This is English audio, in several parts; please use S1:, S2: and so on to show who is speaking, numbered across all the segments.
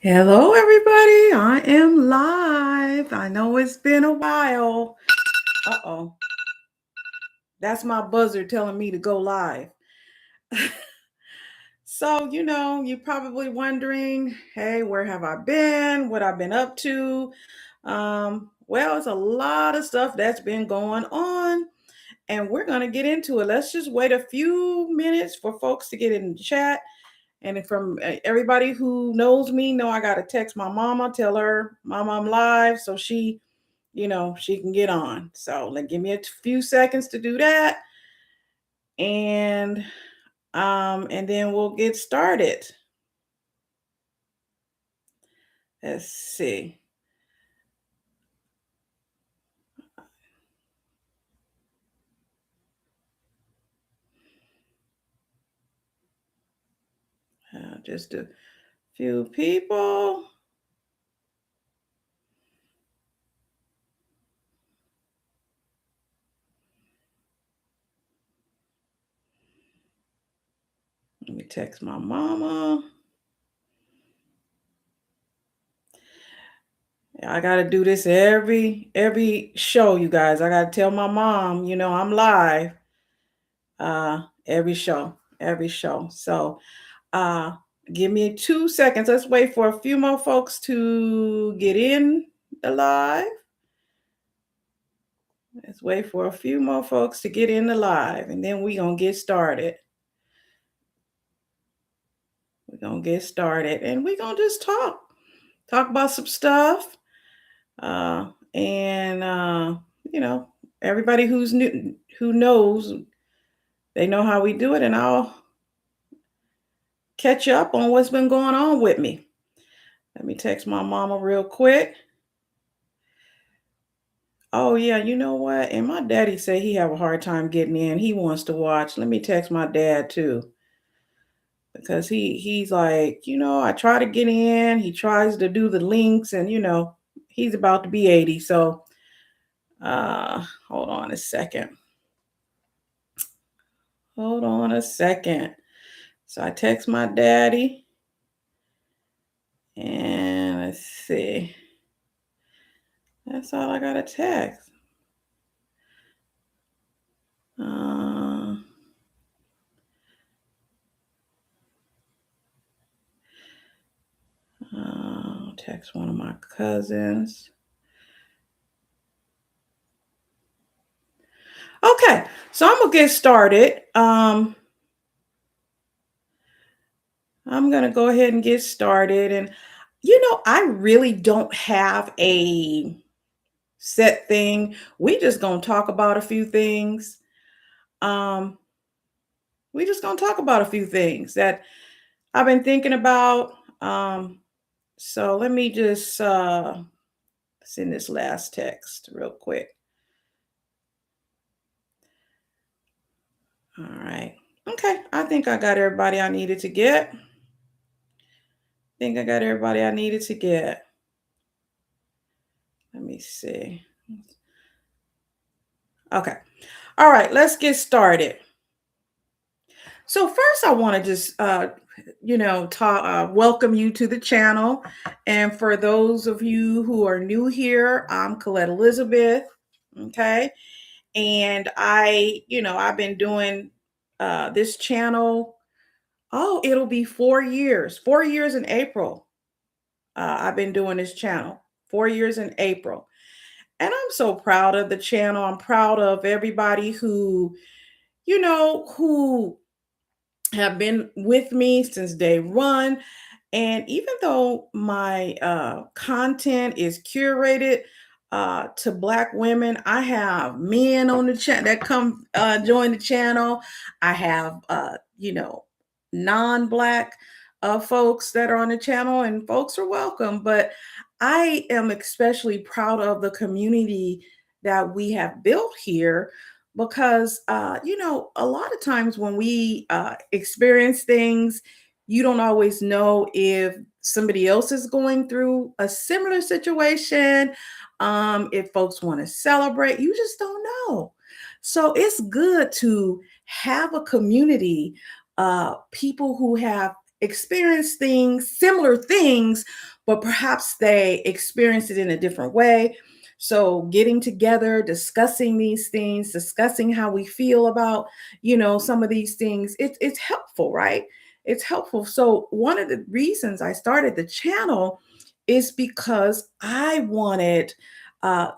S1: Hello, everybody. I am live. I know it's been a while. Uh-oh. That's my buzzer telling me to go live. So, you're probably wondering, hey, where have I been? What I've been up to? Well, it's a lot of stuff that's been going on, and we're going to get into it. Let's just wait a few minutes for folks to get in the chat. And from everybody who knows me, know I got to text my mama, tell her, Mama, I'm live. So she can get on. So give me a few seconds to do that. And then we'll get started. Let's see. Just a few people. Let me text my mama. I got to do this every show, you guys. I got to tell my mom, I'm live. Every show. So, give me 2 seconds. Let's wait for a few more folks to get in the live. Let's wait for a few more folks to get in the live, and then we're going to get started. We're going to get started, and we're going to just talk about some stuff. Everybody who knows, they know how we do it, and I'll catch you up on what's been going on with me. Let me text my mama real quick. Oh yeah, you know what? And my daddy said he have a hard time getting in. He wants to watch. Let me text my dad too. Because he's like, I try to get in. He tries to do the links, and he's about to be 80. So hold on a second. Hold on a second. So I text my daddy. And let's see. That's all I got to text. Text one of my cousins. Okay, so I'm gonna get started. I'm gonna go ahead and get started, and I really don't have a set thing. We just gonna talk about a few things. We just gonna talk about a few things that I've been thinking about. So let me just send this last text real quick. All right. Okay. I think I got everybody I needed to get. Let me see. Okay. All right. Let's get started. So first, I want to just, welcome you to the channel. And for those of you who are new here, I'm Colette Elizabeth. Okay. And I've been doing this channel. Oh, it'll be 4 years. 4 years in April. I've been doing this channel. 4 years in April. And I'm so proud of the channel. I'm proud of everybody who have been with me since day one. And even though my content is curated to Black women, I have men on the channel that come join the channel. I have, non-Black folks that are on the channel, and folks are welcome. But I am especially proud of the community that we have built here because a lot of times when we experience things, you don't always know if somebody else is going through a similar situation. If folks want to celebrate, you just don't know. So it's good to have a community, people who have experience things, similar things, but perhaps they experience it in a different way. So getting together, discussing these things, discussing how we feel about, some of these things, it's helpful, right? It's helpful. So one of the reasons I started the channel is because I wanted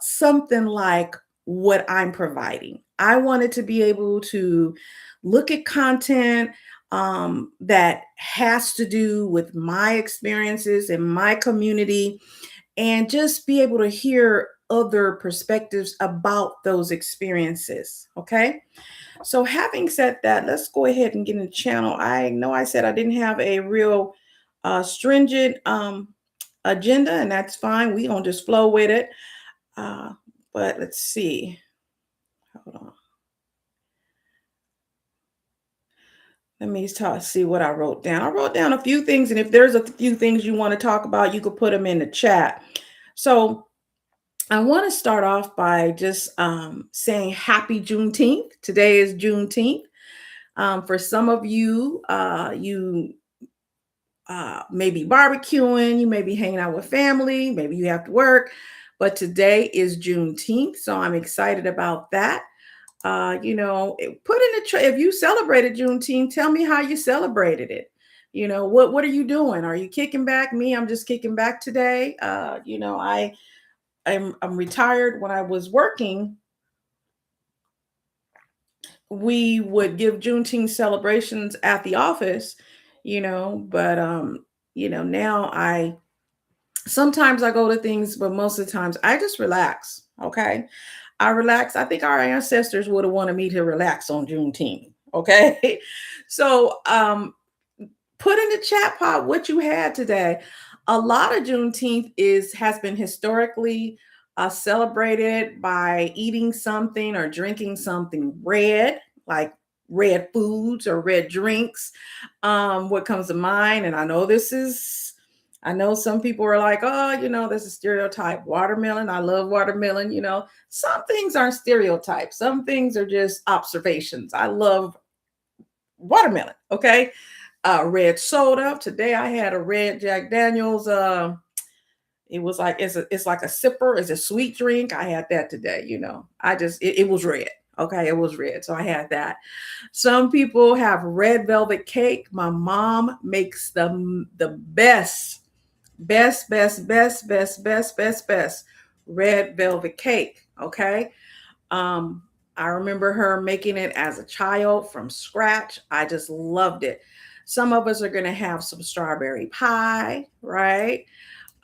S1: something like what I'm providing. I wanted to be able to look at content that has to do with my experiences in my community and just be able to hear other perspectives about those experiences. Okay. So, having said that, let's go ahead and get in the channel. I know I said I didn't have a real stringent agenda, and that's fine. We gonna just flow with it. Uh, but let's see. Hold on. Let me see what I wrote down. I wrote down a few things, and if there's a few things you want to talk about, you could put them in the chat. So I want to start off by just saying Happy Juneteenth. Today is Juneteenth. For some of you, you may be barbecuing, you may be hanging out with family, maybe you have to work, but today is Juneteenth, so I'm excited about that. Put in the if you celebrated Juneteenth, tell me how you celebrated it. What are you doing? Are you kicking back? Me, I'm just kicking back today. I'm retired. When I was working, we would give Juneteenth celebrations at the office, but now I sometimes I go to things, but most of the times I just relax. Okay. I relax. I think our ancestors would have wanted me to relax on Juneteenth. Okay. So put in the chat pod what you had today. A lot of Juneteenth has been historically celebrated by eating something or drinking something red, like red foods or red drinks. What comes to mind, and I know some people are like, oh, there's a stereotype. Watermelon. I love watermelon. Some things aren't stereotypes. Some things are just observations. I love watermelon. Okay. Red soda. Today I had a red Jack Daniels. It was like it's like a sipper. It's a sweet drink. I had that today. It was red. Okay, it was red, so I had that. Some people have red velvet cake. My mom makes the best red velvet cake. Okay. Um, I remember her making it as a child from scratch. I just loved it. Some of us are going to have some strawberry pie, right?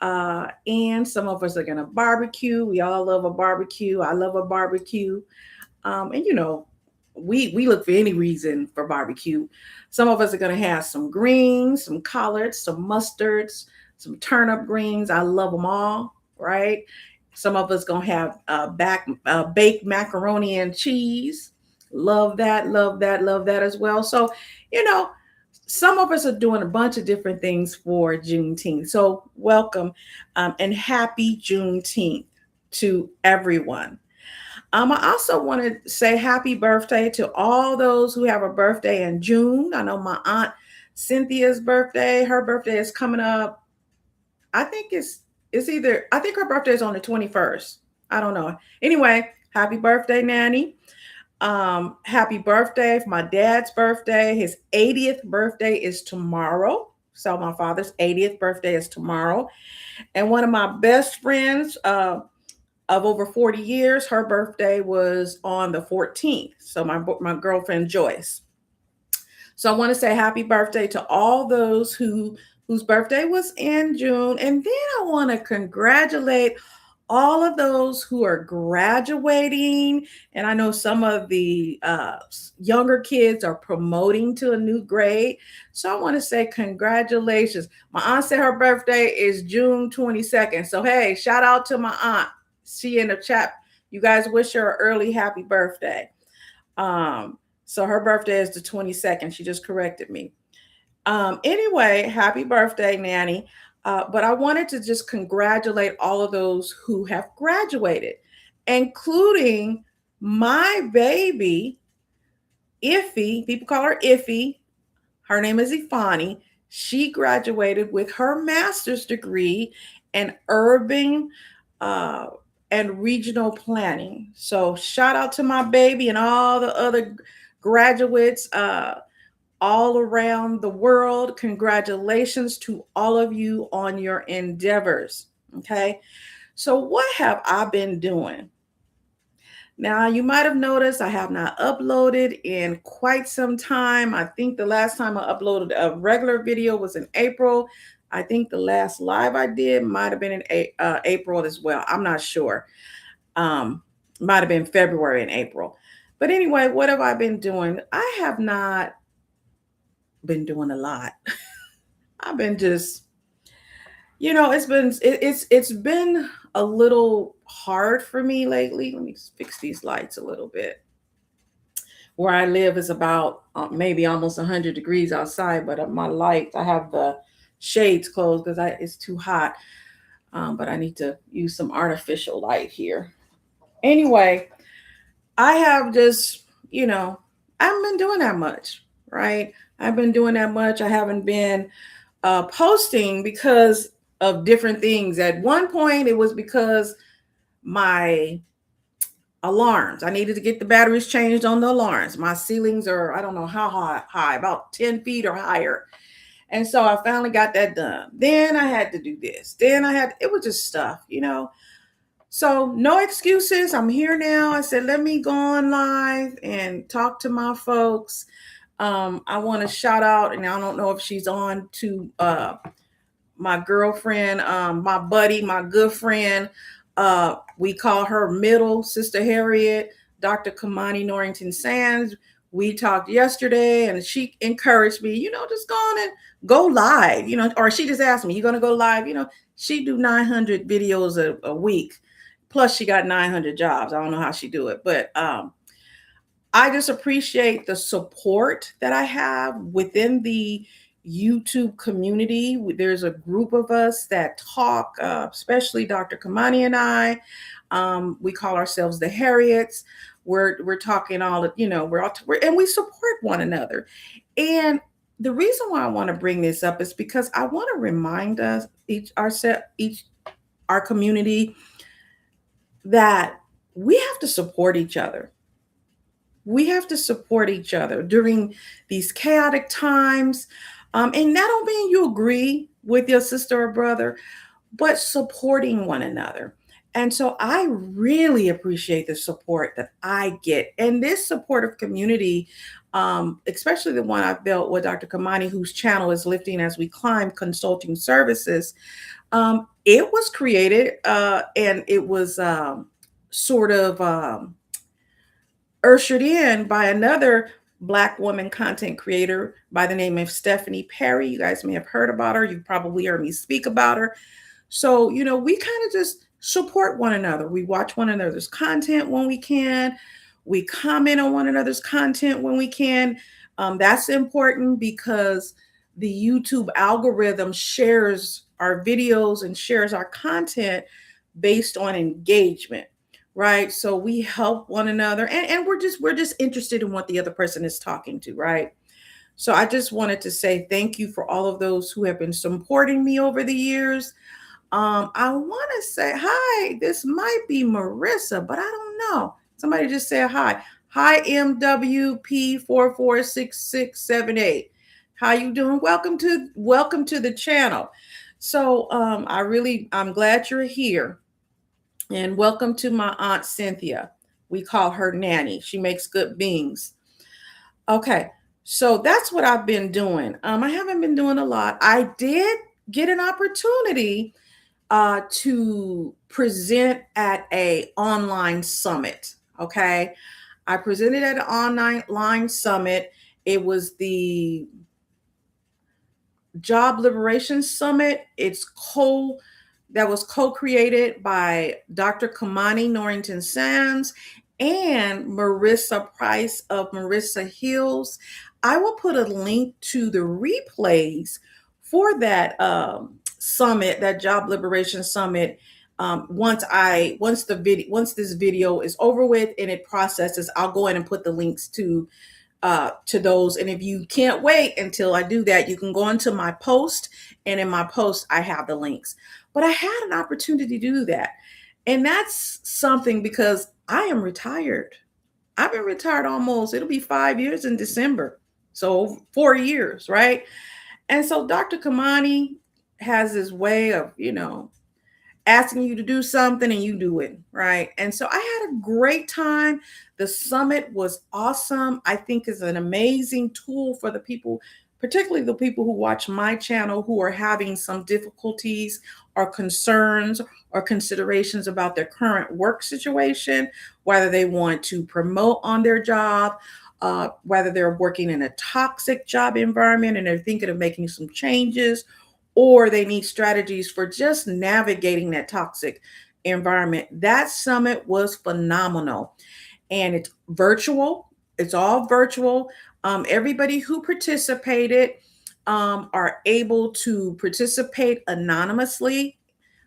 S1: And some of us are going to barbecue. We all love a barbecue. I love a barbecue. And we look for any reason for barbecue. Some of us are going to have some greens, some collards, some mustards, some turnip greens. I love them all, right? Some of us going to have baked macaroni and cheese. Love that, love that, love that as well. So, you know, some of us are doing a bunch of different things for Juneteenth. So, welcome and happy Juneteenth to everyone. I also want to say happy birthday to all those who have a birthday in June. I know my aunt Cynthia's birthday. Her birthday is coming up. I think I think her birthday is on the 21st. I don't know. Anyway, happy birthday, Nanny. Happy birthday for my dad's birthday. His 80th birthday is tomorrow. So my father's 80th birthday is tomorrow. And one of my best friends, of over 40 years. Her birthday was on the 14th. So my girlfriend Joyce. So I want to say happy birthday to all those whose birthday was in June. And then I want to congratulate all of those who are graduating. And I know some of the younger kids are promoting to a new grade. So I want to say congratulations. My aunt said her birthday is June 22nd. So, hey, shout out to my aunt. She in the chat. You guys wish her an early happy birthday. So her birthday is the 22nd. She just corrected me. Anyway, happy birthday, Nanny. But I wanted to just congratulate all of those who have graduated, including my baby, Iffy. People call her Iffy. Her name is Ifani. She graduated with her master's degree in urban uh, and regional planning. So shout out to my baby and all the other graduates all around the world. Congratulations to all of you on your endeavors. Okay. So, what have I been doing? Now, you might have noticed I have not uploaded in quite some time. I think the last time I uploaded a regular video was in April. I think the last live I did might have been in April as well. I'm not sure. Um, might have been February and April. But anyway, what have I been doing? I have not been doing a lot. I've been just, it's been a little hard for me lately. Let me fix these lights a little bit. Where I live is about maybe almost 100 degrees outside, but my lights, I have the shades closed because it's too hot. But I need to use some artificial light here. Anyway, I have just, I haven't been doing that much, right? I've been doing that much. I haven't been posting because of different things. At one point, it was because my alarms. I needed to get the batteries changed on the alarms. My ceilings are, I don't know how high, about 10 feet or higher. And so I finally got that done. Then I had to do this. It was just stuff. So no excuses. I'm here now. I said, let me go on live and talk to my folks. I want to shout out, and I don't know if she's on, to my girlfriend, my buddy, my good friend. We call her Middle Sister Harriet, Dr. Kimani Norrington-Sands. We talked yesterday and she encouraged me, just go on and go live, or she just asked me, you going to go live? She do 900 videos a week. Plus she got 900 jobs. I don't know how she do it, but I just appreciate the support that I have within the YouTube community. There's a group of us that talk, especially Dr. Kimani and I. We call ourselves the Harriets. We're talking all, and we support one another. And the reason why I want to bring this up is because I want to remind us, our community, that we have to support each other. We have to support each other during these chaotic times. And that don't mean you agree with your sister or brother, but supporting one another. And so I really appreciate the support that I get. And this supportive community, especially the one I've built with Dr. Kimani, whose channel is Lifting as We Climb Consulting Services, it was created and it was sort of ushered in by another Black woman content creator by the name of Stephanie Perry. You guys may have heard about her. You've probably heard me speak about her. So, we kind of just support one another. We watch one another's content when we can. We comment on one another's content when we can. That's important because the YouTube algorithm shares our videos and shares our content based on engagement. Right. So we help one another and we're just interested in what the other person is talking to. Right. So I just wanted to say thank you for all of those who have been supporting me over the years. I want to say hi. This might be Marissa, but I don't know. Somebody just said hi. Hi, MWP446678. How you doing? Welcome to the channel. So I'm glad you're here. And welcome to my Aunt Cynthia. We call her Nanny. She makes good beans. Okay, so that's what I've been doing. I haven't been doing a lot. I did get an opportunity to present at a online summit. Okay, I presented at an online summit. It was the Job Reparations Summit. That was co-created by Dr. Kimani Norrington-Sands and Marissa Price of Marissa Hills. I will put a link to the replays for that summit, that Job Liberation Summit. Once this video is over with and it processes, I'll go in and put the links to to those. And if you can't wait until I do that, you can go into my post, and in my post, I have the links. But I had an opportunity to do that. And that's something because I am retired. I've been retired almost, it'll be 5 years in December. So 4 years, right? And so Dr. Kimani has this way of, asking you to do something and you do it, right? And so I had a great time. The summit was awesome. I think is an amazing tool for the people, particularly the people who watch my channel who are having some difficulties or concerns or considerations about their current work situation, whether they want to promote on their job, whether they're working in a toxic job environment and they're thinking of making some changes, or they need strategies for just navigating that toxic environment. That summit was phenomenal. And it's virtual, it's all virtual. Everybody who participated are able to participate anonymously.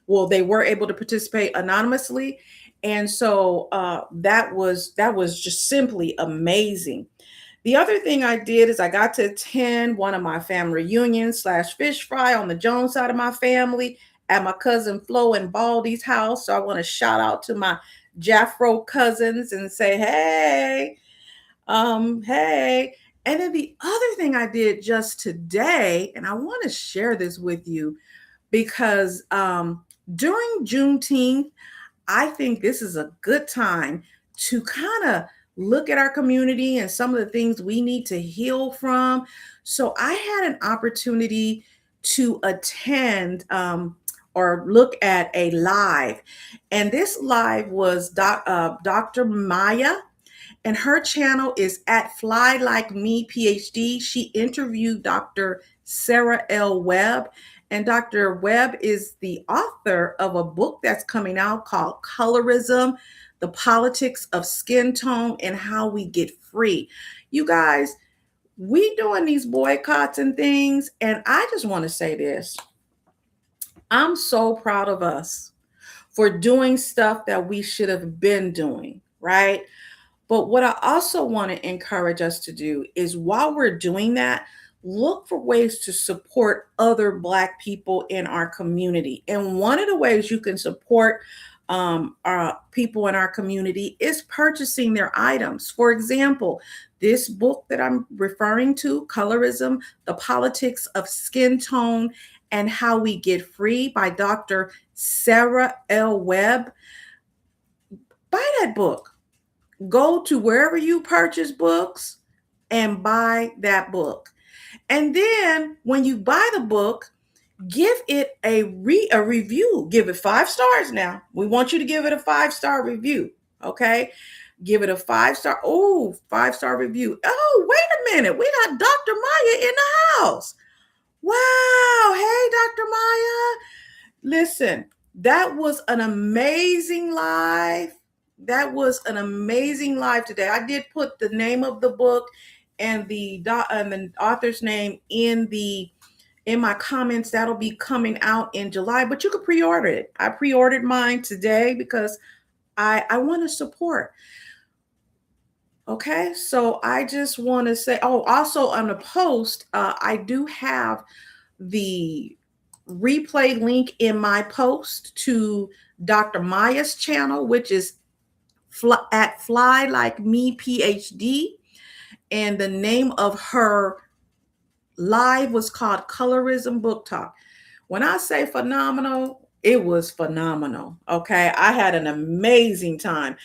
S1: Well, they were able to participate anonymously. And so that was just simply amazing. The other thing I did is I got to attend one of my family reunions / fish fry on the Jones side of my family at my cousin Flo and Baldy's house. So I want to shout out to my Jaffro cousins and say, hey. And then the other thing I did just today, and I want to share this with you because during Juneteenth, I think this is a good time to kind of look at our community and some of the things we need to heal from. So I had an opportunity to attend or look at a live. And this live was Dr. Maya, and her channel is at Fly Like Me PhD. She interviewed Dr. Sarah L. Webb, and Dr. Webb is the author of a book that's coming out called Colorism: The Politics of Skin Tone and How We Get Free. You guys, we doing these boycotts and things, and I just want to say this. I'm so proud of us for doing stuff that we should have been doing, right? But what I also want to encourage us to do is while we're doing that, look for ways to support other Black people in our community. And one of the ways you can support our people in our community is purchasing their items. For example, this book that I'm referring to, Colorism: The Politics of Skin Tone and How We Get Free by Dr. Sarah L. Webb. Buy that book. Go to wherever you purchase books and buy that book. And then when you buy the book, give it a review. Give it 5 stars now. We want you to give it a 5-star review. Okay. Give it a 5-star. Oh, 5-star review. Oh, wait a minute. We got Dr. Maya in the house. Wow. Hey, Dr. Maya. Listen, that was an amazing live. That was an amazing live today. I did put the name of the book and the author's name in my comments. That'll be coming out in July, but you could pre-order it. I pre-ordered mine today because I want to support. Okay, so I just want to say, also on the post, I do have the replay link in my post to Dr. Maya's channel, which is at Fly Like Me PhD. And the name of her live was called Colorism Book Talk. When I say phenomenal, it was phenomenal. Okay, I had an amazing time.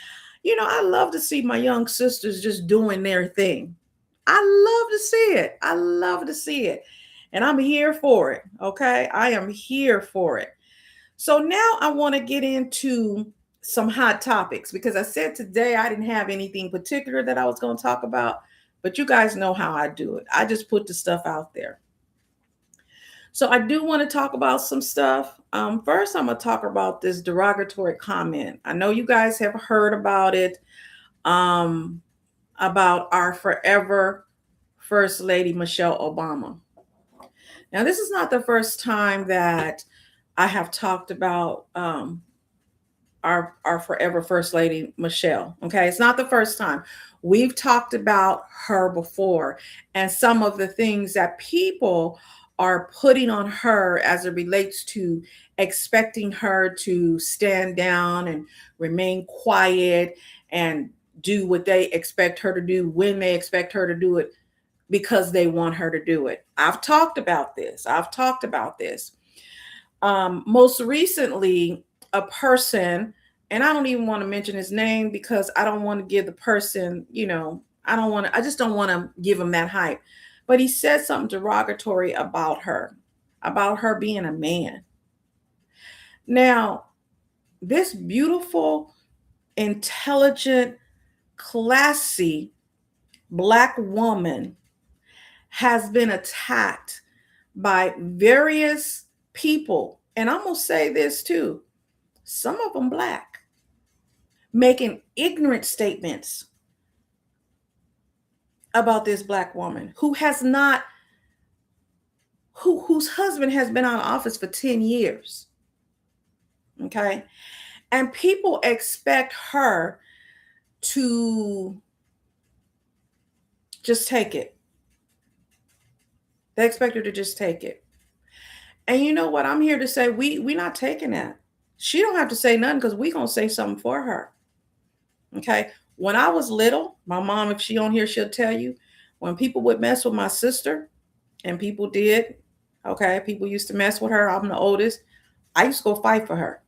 S1: I love to see my young sisters just doing their thing. I love to see it. I love to see it. And I'm here for it. Okay, I am here for it. So now I want to get into some hot topics because I said today I didn't have anything particular that I was going to talk about, but you guys know how I do it. I just put the stuff out there. So I do want to talk about some stuff. First, I'm going to talk about this derogatory comment. I know you guys have heard about it, about our forever First Lady, Michelle Obama. Now, this is not the first time that I have talked about our forever First Lady, Michelle. Okay, it's not the first time. We've talked about her before and some of the things that people are putting on her as it relates to expecting her to stand down and remain quiet and do what they expect her to do when they expect her to do it because they want her to do it. I've talked about this. Most recently, a person, and I don't even want to mention his name because I don't want to give the person, I just don't want to give him that hype. But he said something derogatory about her being a man. Now, this beautiful, intelligent, classy Black woman has been attacked by various people. And I'm going to say this too, some of them Black, making ignorant statements about this Black woman who has not, whose husband has been out of office for 10 years. Okay. And people expect her to just take it. They expect her to just take it. And you know what? I'm here to say we not taking that. She don't have to say nothing because we gonna say something for her. Okay. When I was little, my mom, if she on here, she'll tell you, when people would mess with my sister, and people did, okay, people used to mess with her. I'm the oldest. I used to go fight for her.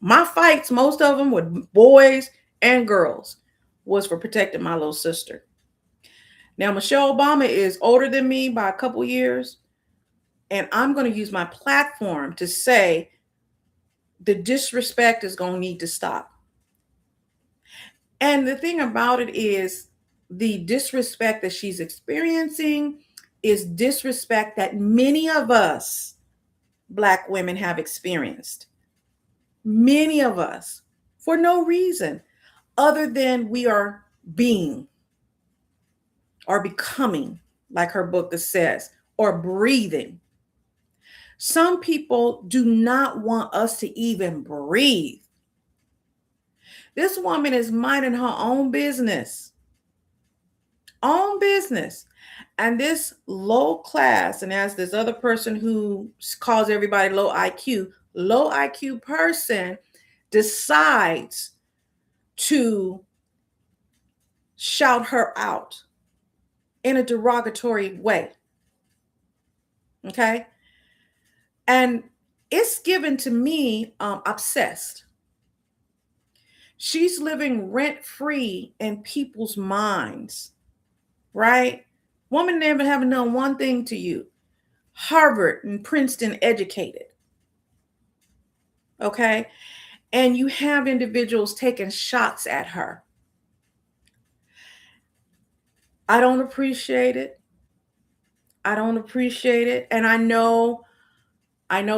S1: My fights, most of them with boys and girls, was for protecting my little sister. Now, Michelle Obama is older than me by a couple years, and I'm going to use my platform to say the disrespect is going to need to stop. And the thing about it is, the disrespect that she's experiencing is disrespect that many of us Black women have experienced. Many of us, for no reason other than we are being or becoming, like her book says, or breathing. Some people do not want us to even breathe. This woman is minding her own business. Own business. And this low class, and as this other person who calls everybody low IQ person decides to shout her out in a derogatory way. Okay. And it's given to me obsessed. She's living rent free in people's minds, right? Woman never having done one thing to you. Harvard and Princeton educated. Okay. And you have individuals taking shots at her. I don't appreciate it. And I know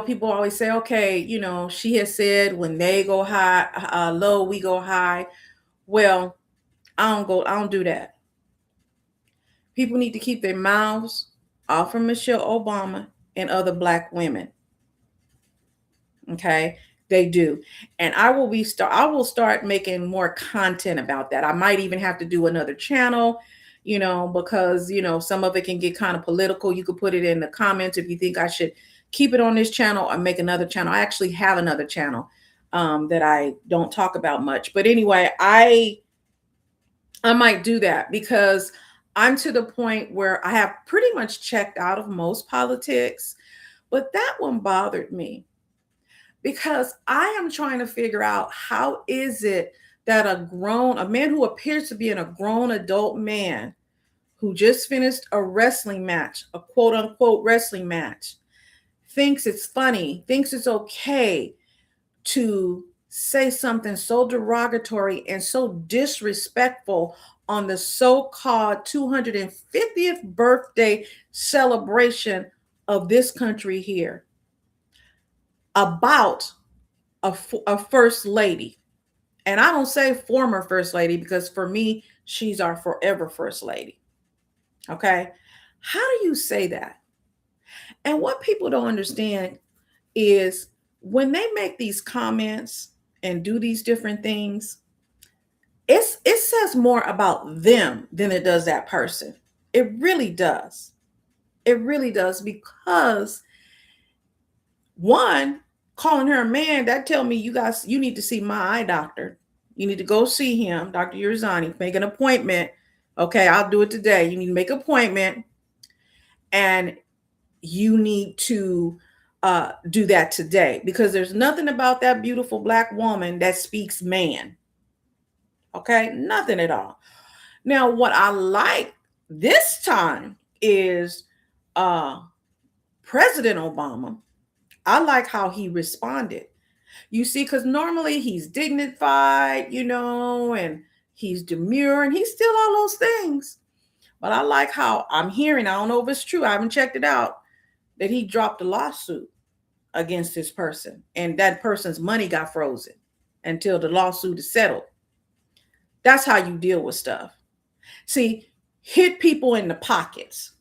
S1: people always say, okay, she has said when they go high, low, we go high. Well, I don't do that. People need to keep their mouths off of Michelle Obama and other Black women. Okay, they do. And I will start making more content about that. I might even have to do another channel, because, some of it can get kind of political. You could put it in the comments if you think I should keep it on this channel or make another channel. I actually have another channel that I don't talk about much. But anyway, I might do that because I'm to the point where I have pretty much checked out of most politics. But that one bothered me because I am trying to figure out, how is it that a man who appears to be a grown adult man who just finished a wrestling match, a quote unquote wrestling match, thinks it's funny, thinks it's okay to say something so derogatory and so disrespectful on the so-called 250th birthday celebration of this country here about a first lady. And I don't say former first lady because for me, she's our forever first lady. Okay. How do you say that? And what people don't understand is when they make these comments, and do these different things, it says more about them than it does that person. It really does. It really does, because one, calling her a man, that tell me you need to see my eye doctor. You need to go see him, Dr. Urzani, make an appointment. Okay, I'll do it today. You need to make an appointment, and you need to do that today, because there's nothing about that beautiful Black woman that speaks man. Okay, nothing at all. Now, what I like this time is uh, President Obama. I like how he responded. You see, because normally he's dignified, and he's demure, and he's still all those things. But I like how I'm hearing, I don't know if it's true, I haven't checked it out, that he dropped a lawsuit against this person, and that person's money got frozen until the lawsuit is settled. That's how you deal with stuff. See, hit people in the pockets,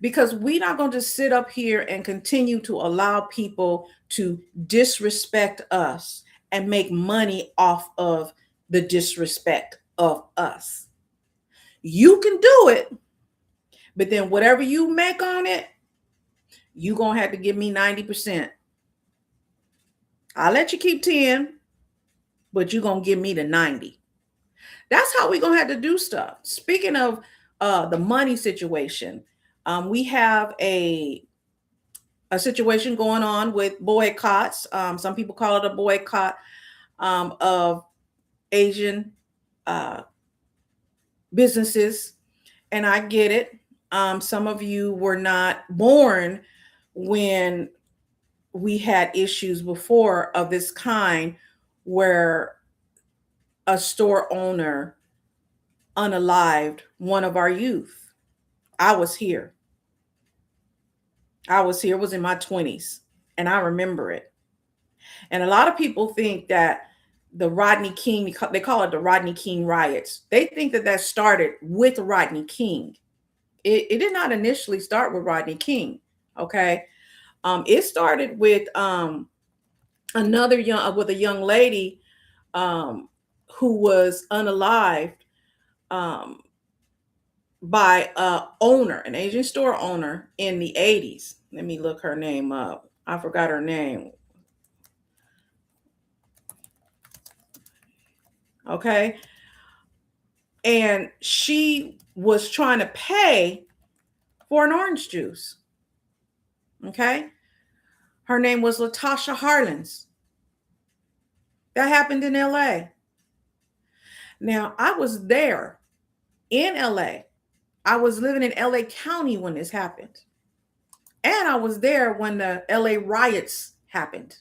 S1: because we're not going to sit up here and continue to allow people to disrespect us and make money off of the disrespect of us. You can do it, but then whatever you make on it, you're going to have to give me 90%. I'll let you keep 10, but you're going to give me the 90. That's how we're going to have to do stuff. Speaking of the money situation, we have a situation going on with boycotts. Some people call it a boycott of Asian businesses, and I get it. Some of you were not born when we had issues before of this kind, where a store owner unalived one of our youth. I was here. It was in my 20s, and I remember it. And a lot of people think that the Rodney King, they call it the Rodney King riots. They think that started with Rodney King. It did not initially start with Rodney King. Okay. It started with with a young lady who was unalived by an Asian store owner in the 80s. Let me look her name up. I forgot her name. Okay. And she was trying to pay for an orange juice. Okay. Her name was Latasha Harlins. That happened in LA. Now, I was there in LA. I was living in LA County when this happened. And I was there when the LA riots happened.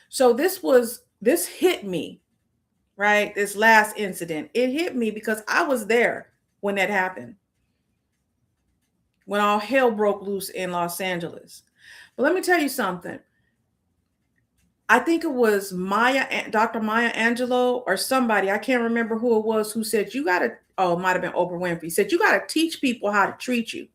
S1: So this hit me, right? This last incident, it hit me because I was there when that happened, when all hell broke loose in Los Angeles. But let me tell you something. I think it was Dr. Maya Angelou or somebody, I can't remember who it was, who said, it might have been Oprah Winfrey, said, you got to teach people how to treat you.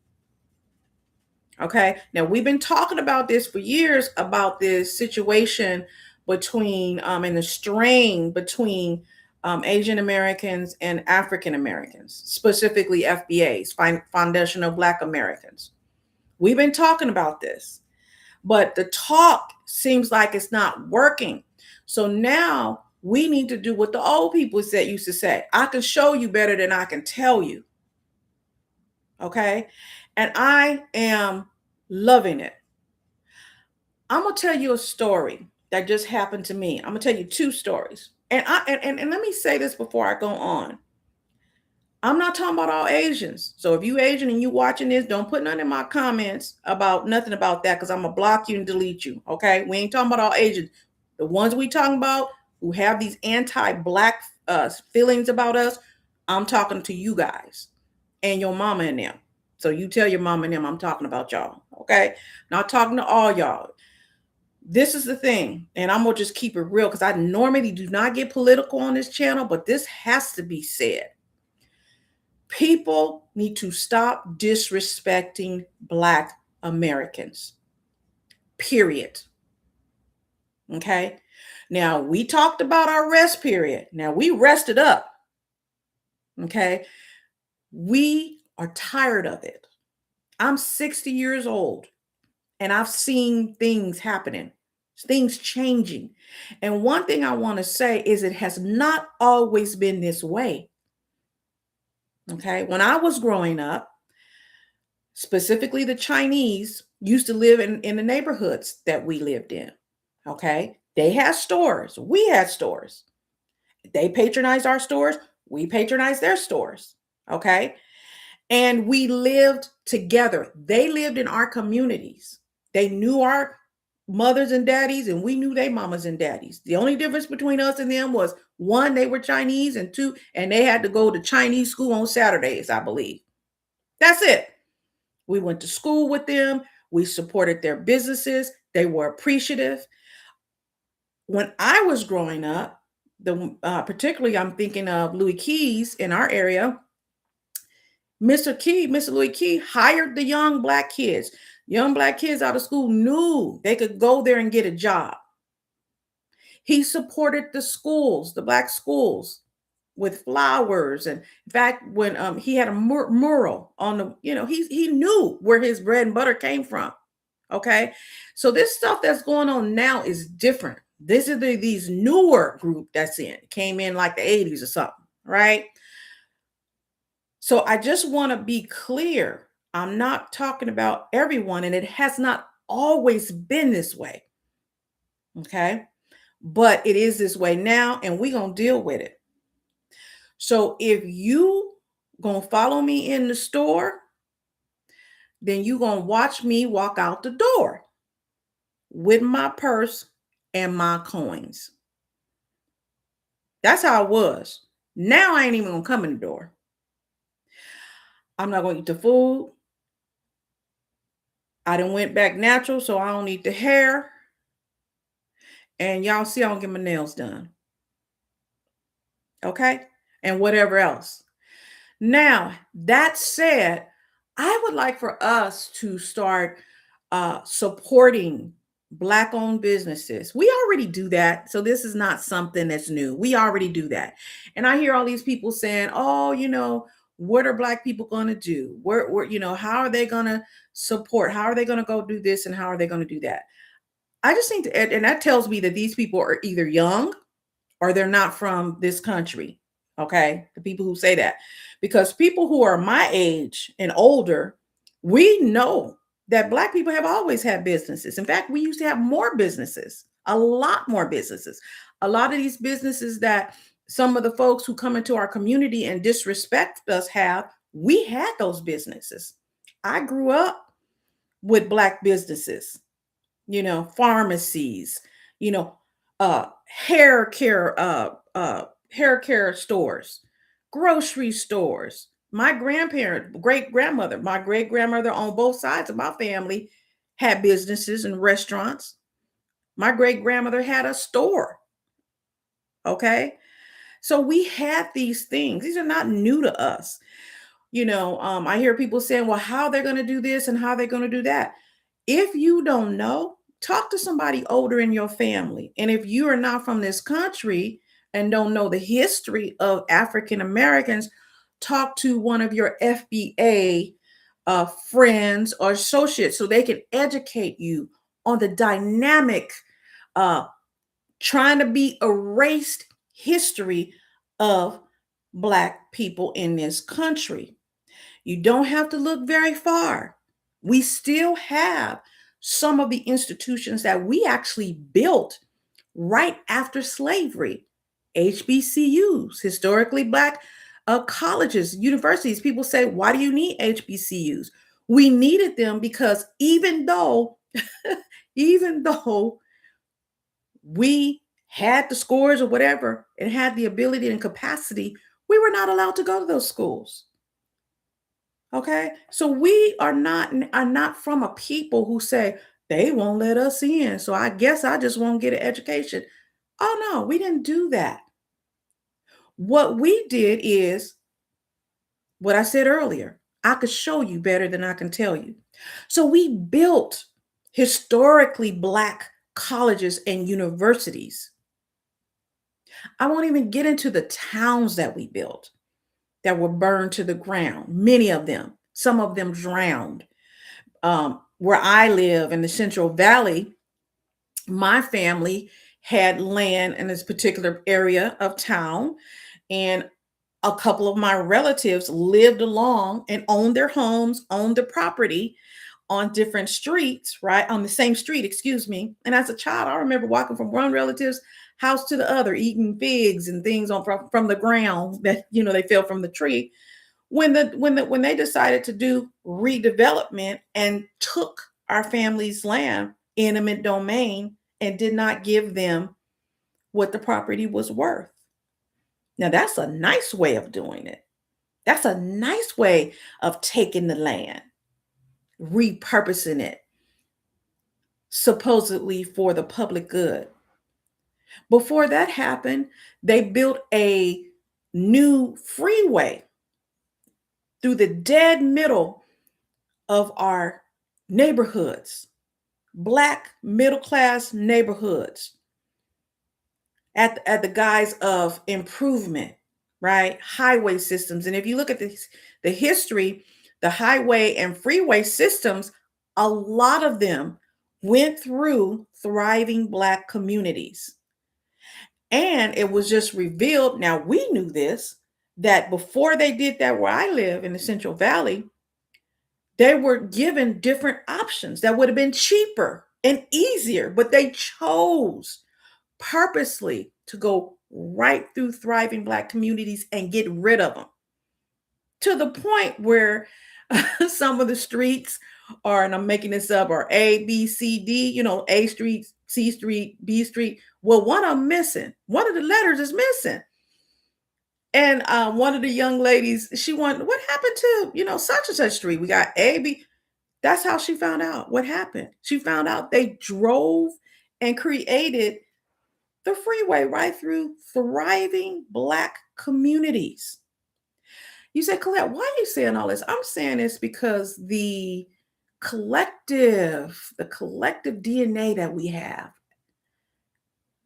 S1: Okay. Now, we've been talking about this for years, about this situation between and the strain between Asian Americans and African Americans, specifically FBAs, Foundational Black Americans. We've been talking about this, but the talk seems like it's not working. So now we need to do what the old people used to say. I can show you better than I can tell you. Okay. And I am loving it. I'm going to tell you a story that just happened to me. I'm going to tell you two stories. And let me say this before I go on. I'm not talking about all Asians. So if you Asian and you watching this, don't put none in my comments about nothing about that, because I'm going to block you and delete you. Okay. We ain't talking about all Asians. The ones we talking about who have these anti-Black feelings about us, I'm talking to you guys and your mama and them. So you tell your mama and them I'm talking about y'all. Okay. Not talking to all y'all. This is the thing. And I'm going to just keep it real, because I normally do not get political on this channel, but this has to be said. People need to stop disrespecting Black Americans. Period. Okay. Now we talked about our rest period. Now we rested up. Okay. We are tired of it. I'm 60 years old and I've seen things happening, things changing. And one thing I want to say is it has not always been this way. Okay. When I was growing up, specifically the Chinese used to live in the neighborhoods that we lived in. Okay. They had stores. We had stores. They patronized our stores. We patronized their stores. Okay. And we lived together. They lived in our communities. They knew our mothers and daddies, and we knew their mamas and daddies. The only difference between us and them was one, they were Chinese, and two, and they had to go to Chinese school on Saturdays, I believe. That's it. We went to school with them. We supported their businesses. They were appreciative. When I was growing up, particularly I'm thinking of Louis Keys in our area. Mr. Louis Key hired the young black kids. Young black kids out of school knew they could go there and get a job. He supported the schools, the black schools, with flowers. And in fact, when he had a mural on the, he knew where his bread and butter came from. Okay. So this stuff that's going on now is different. This is these newer group that's came in like the 80s or something, right? So I just want to be clear. I'm not talking about everyone, and it has not always been this way. Okay. But it is this way now, and we're going to deal with it. So if you going to follow me in the store, then you going to watch me walk out the door with my purse and my coins. That's how it was. Now I ain't even going to come in the door. I'm not going to eat the food. I done went back natural, so I don't eat the hair. And y'all see I don't get my nails done. Okay? And whatever else. Now, that said, I would like for us to start supporting Black-owned businesses. We already do that. So this is not something that's new. We already do that. And I hear all these people saying, oh, what are Black people going to do? How are they going to support? How are they going to go do this? And how are they going to do that? I just think, and that tells me that these people are either young or they're not from this country. Okay. The people who say that, because people who are my age and older, we know that Black people have always had businesses. In fact, we used to have more businesses, a lot more businesses. A lot of these businesses that some of the folks who come into our community and disrespect us we had those businesses. I grew up with Black businesses, pharmacies, hair care, hair care stores, grocery stores. My great grandmother on both sides of my family had businesses and restaurants. My great grandmother had a store. Okay. So we had these things. These are not new to us. I hear people saying, well, how they're going to do this and how they're going to do that. If you don't know, talk to somebody older in your family. And if you are not from this country and don't know the history of African Americans, talk to one of your FBA friends or associates so they can educate you on the dynamic, trying to be erased history of Black people in this country. You don't have to look very far. We still have some of the institutions that we actually built right after slavery. HBCUs, historically Black colleges, universities. People say, why do you need HBCUs? We needed them because even though we had the scores or whatever and had the ability and capacity, we were not allowed to go to those schools. Okay. So we are not from a people who say they won't let us in. So I guess I just won't get an education. Oh no, we didn't do that. What we did is what I said earlier. I could show you better than I can tell you. So we built historically Black colleges and universities. I won't even get into the towns that we built that were burned to the ground, many of them, some of them drowned. Where I live in the Central Valley, my family had land in this particular area of town, and a couple of my relatives lived along and owned their homes, owned the property on different streets, right? On the same street, excuse me. And as a child, I remember walking from one relative's house to the other, eating figs and things from the ground that they fell from the tree. When they decided to do redevelopment and took our family's land, eminent domain, and did not give them what the property was worth. Now that's a nice way of doing it. That's a nice way of taking the land, repurposing it, supposedly for the public good. Before that happened, they built a new freeway through the dead middle of our neighborhoods, Black middle class neighborhoods, at the guise of improvement, right? Highway systems. And if you look at the history, the highway and freeway systems, a lot of them went through thriving Black communities. And it was just revealed, now we knew this, that before they did that where I live in the Central Valley, they were given different options that would have been cheaper and easier, but they chose purposely to go right through thriving Black communities and get rid of them, to the point where some of the streets are, and I'm making this up, are A, B, C, D, A Street, C Street, B Street. Well, one of them missing. One of the letters is missing. And one of the young ladies, she wondered, what happened to, such and such street? We got A, B. That's how she found out what happened. She found out they drove and created the freeway right through thriving Black communities. You say, Colette, why are you saying all this? I'm saying this because the collective DNA that we have,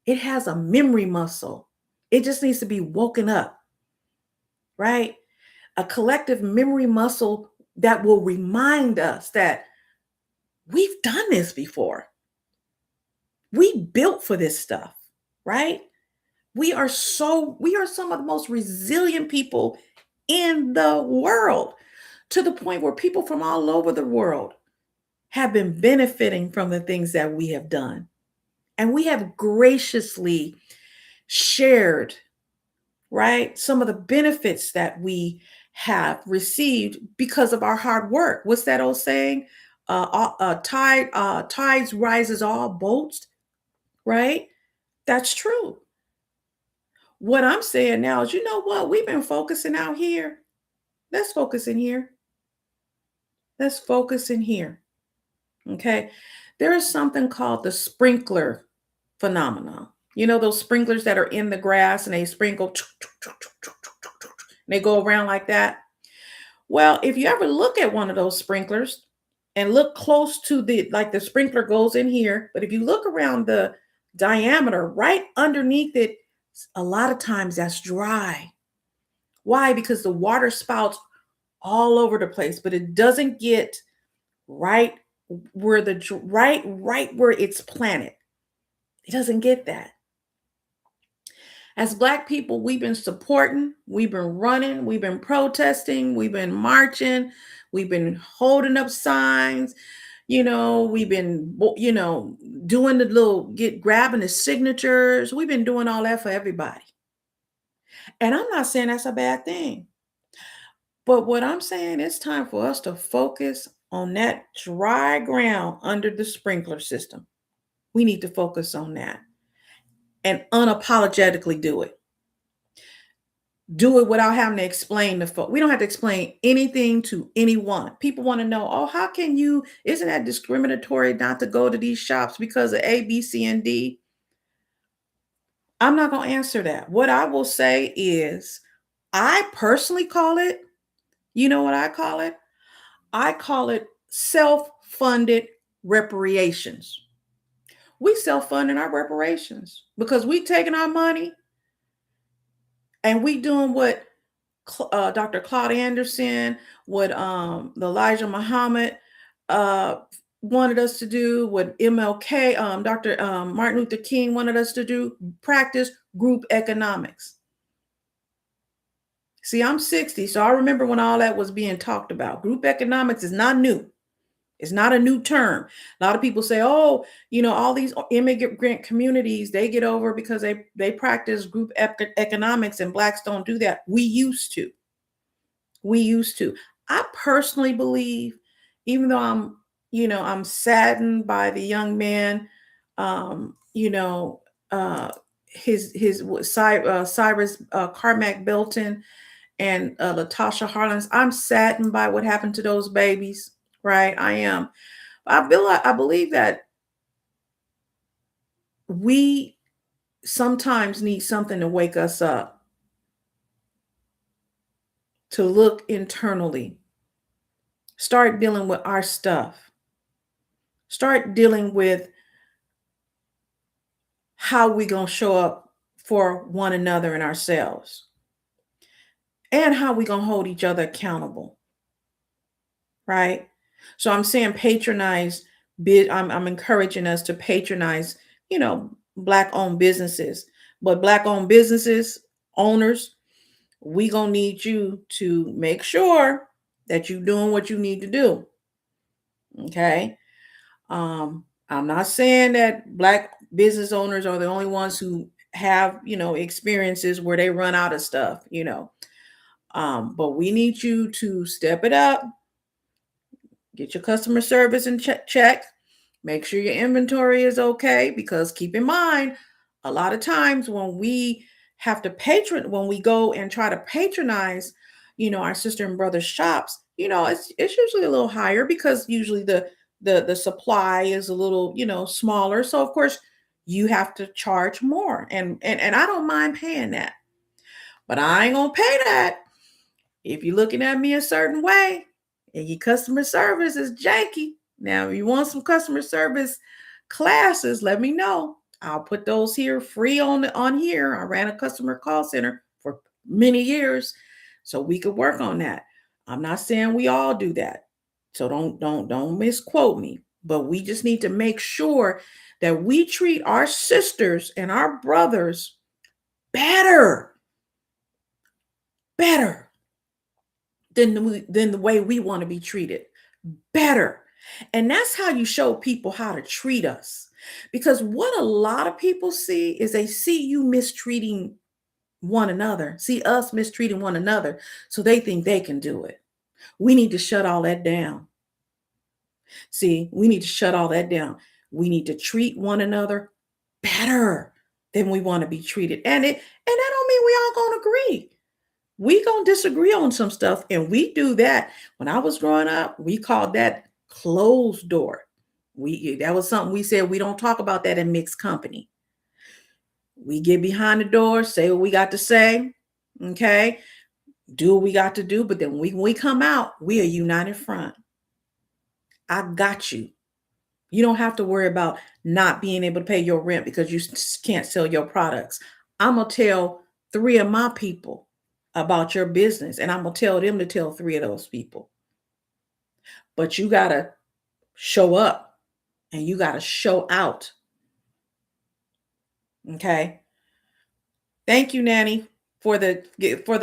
S1: it has a memory muscle. It just needs to be woken up, right? A collective memory muscle that will remind us that we've done this before. We built for this stuff, right? We are some of the most resilient people in the world, to the point where people from all over the world have been benefiting from the things that we have done. And we have graciously shared, right, some of the benefits that we have received because of our hard work. What's that old saying? Tides rises all boats, right? That's true. What I'm saying now is, you know what? We've been focusing out here. Let's focus in here. Let's focus in here. Okay. There is something called the sprinkler phenomenon. You know, those sprinklers that are in the grass and they sprinkle, and they go around like that. Well, if you ever look at one of those sprinklers and look close to the sprinkler goes in here, but if you look around the diameter right underneath it, a lot of times that's dry. Why? Because the water spouts all over the place, but it doesn't get right where right where it's planted. It doesn't get that. As Black people, we've been supporting, we've been running, we've been protesting, we've been marching, we've been holding up signs, we've been, doing grabbing the signatures. We've been doing all that for everybody. And I'm not saying that's a bad thing. But what I'm saying, it's time for us to focus on that dry ground under the sprinkler system. We need to focus on that and unapologetically do it. Do it without having to explain we don't have to explain anything to anyone. People want to know, oh, how can isn't that discriminatory not to go to these shops because of A, B, C, and D? I'm not going to answer that. What I will say is, I personally call it, you know what I call it? I call it self-funded reparations. we self-funding our reparations because we taking our money and we doing what Dr. Claude Anderson, what the Elijah Muhammad uh, wanted us to do, what MLK, Dr. Martin Luther King wanted us to do, practice group economics. See, I'm 60, so I remember when all that was being talked about. Group economics is not new. It's not a new term. A lot of people say, oh, all these immigrant communities, they get over because they practice group economics and blacks don't do that. We used to. We used to. I personally believe, even though I'm saddened by the young man, um, you know, Cyrus Carmack Belton and Latasha Harlins. I'm saddened by what happened to those babies. Right, I am. I believe that we sometimes need something to wake us up, to look internally, start dealing with our stuff, start dealing with how we going to show up for one another and ourselves, and how we going to hold each other accountable, right? So I'm saying patronize, I'm encouraging us to patronize, black owned businesses, but black owned businesses owners, we going to need you to make sure that you're doing what you need to do. Okay. I'm not saying that black business owners are the only ones who have, experiences where they run out of stuff, but we need you to step it up, get your customer service in check, make sure your inventory is okay, because keep in mind, a lot of times when we when we go and try to patronize, our sister and brother shops, it's usually a little higher because usually the supply is a little, smaller. So of course you have to charge more. And I don't mind paying that. But I ain't gonna pay that if you're looking at me a certain way and your customer service is janky. Now, if you want some customer service classes, let me know. I'll put those here free on here. I ran a customer call center for many years, so we could work on that. I'm not saying we all do that. So don't misquote me, but we just need to make sure that we treat our sisters and our brothers better than the way we want to be treated. Better. And that's how you show people how to treat us. Because what a lot of people see is they see you mistreating one another, see us mistreating one another, so they think they can do it. We need to shut all that down. See, we need to shut all that down. We need to treat one another better than we want to be treated. And that don't mean we all gonna agree. We gonna disagree on some stuff, and we do that. When I was growing up, we called that closed door. That was something we said we don't talk about that in mixed company. We get behind the door, say what we got to say, okay, do what we got to do, but then when we come out, we are united front. I got you. You don't have to worry about not being able to pay your rent because you can't sell your products. I'm gonna tell 3 of my people about your business, and I'm gonna tell them to tell 3 of those people. But you gotta show up and you gotta show out. Okay. Thank you, Nanny, for the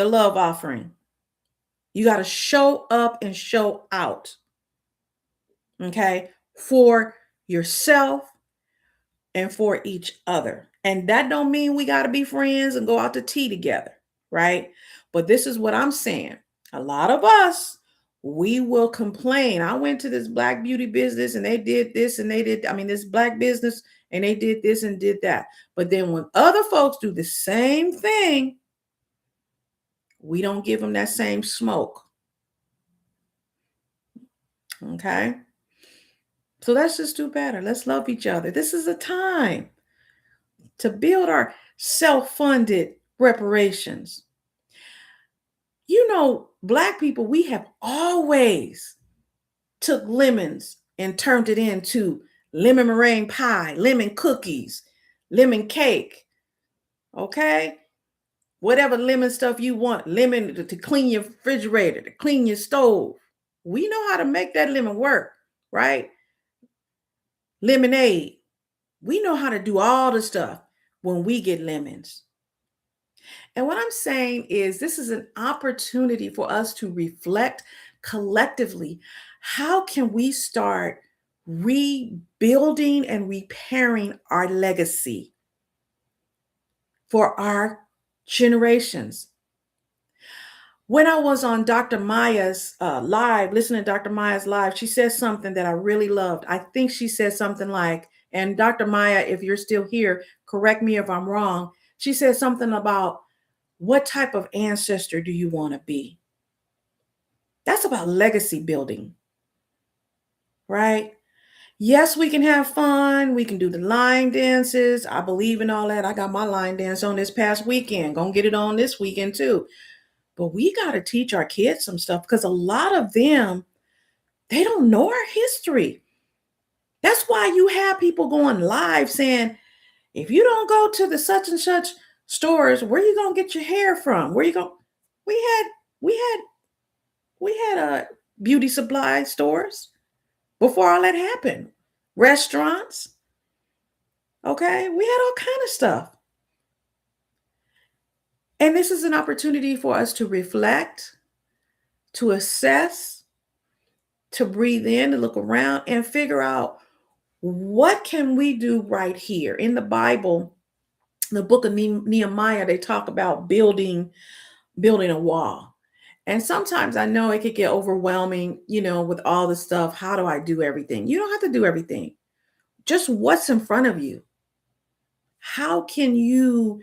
S1: love offering. You gotta show up and show out. Okay, for yourself and for each other. And that don't mean we got to be friends and go out to tea together, right? But this is what I'm saying. A lot of us, we will complain. I went to this black beauty business and they did this and they did, this black business and they did this and did that. But then when other folks do the same thing, we don't give them that same smoke. Okay? So let's just do better. Let's love each other. This is a time to build our self-funded reparations. Black people, we have always took lemons and turned it into lemon meringue pie, lemon cookies, lemon cake, okay? Whatever lemon stuff you want, lemon to clean your refrigerator, to clean your stove. We know how to make that lemon work, right? Lemonade. We know how to do all the stuff when we get lemons. And what I'm saying is, this is an opportunity for us to reflect collectively. How can we start rebuilding and repairing our legacy for our generations? When I was on Dr. Maya's live, listening to Dr. Maya's live, she said something that I really loved. I think she said something like, and Dr. Maya, if you're still here, correct me if I'm wrong. She said something about, what type of ancestor do you want to be? That's about legacy building, right? Yes, we can have fun. We can do the line dances. I believe in all that. I got my line dance on this past weekend. Gonna get it on this weekend too. But we got to teach our kids some stuff, because a lot of them, they don't know our history. That's why you have people going live saying, if you don't go to the such and such stores, where you gonna get your hair from? Where you going? We had we had we had beauty supply stores before all that happened. Restaurants, okay? We had all kind of stuff. And this is an opportunity for us to reflect, to assess, to breathe in, to look around and figure out, what can we do right here? In the Bible, the book of Nehemiah, they talk about building a wall. And sometimes I know it could get overwhelming, with all the stuff. How do I do everything? You don't have to do everything. Just what's in front of you. How can you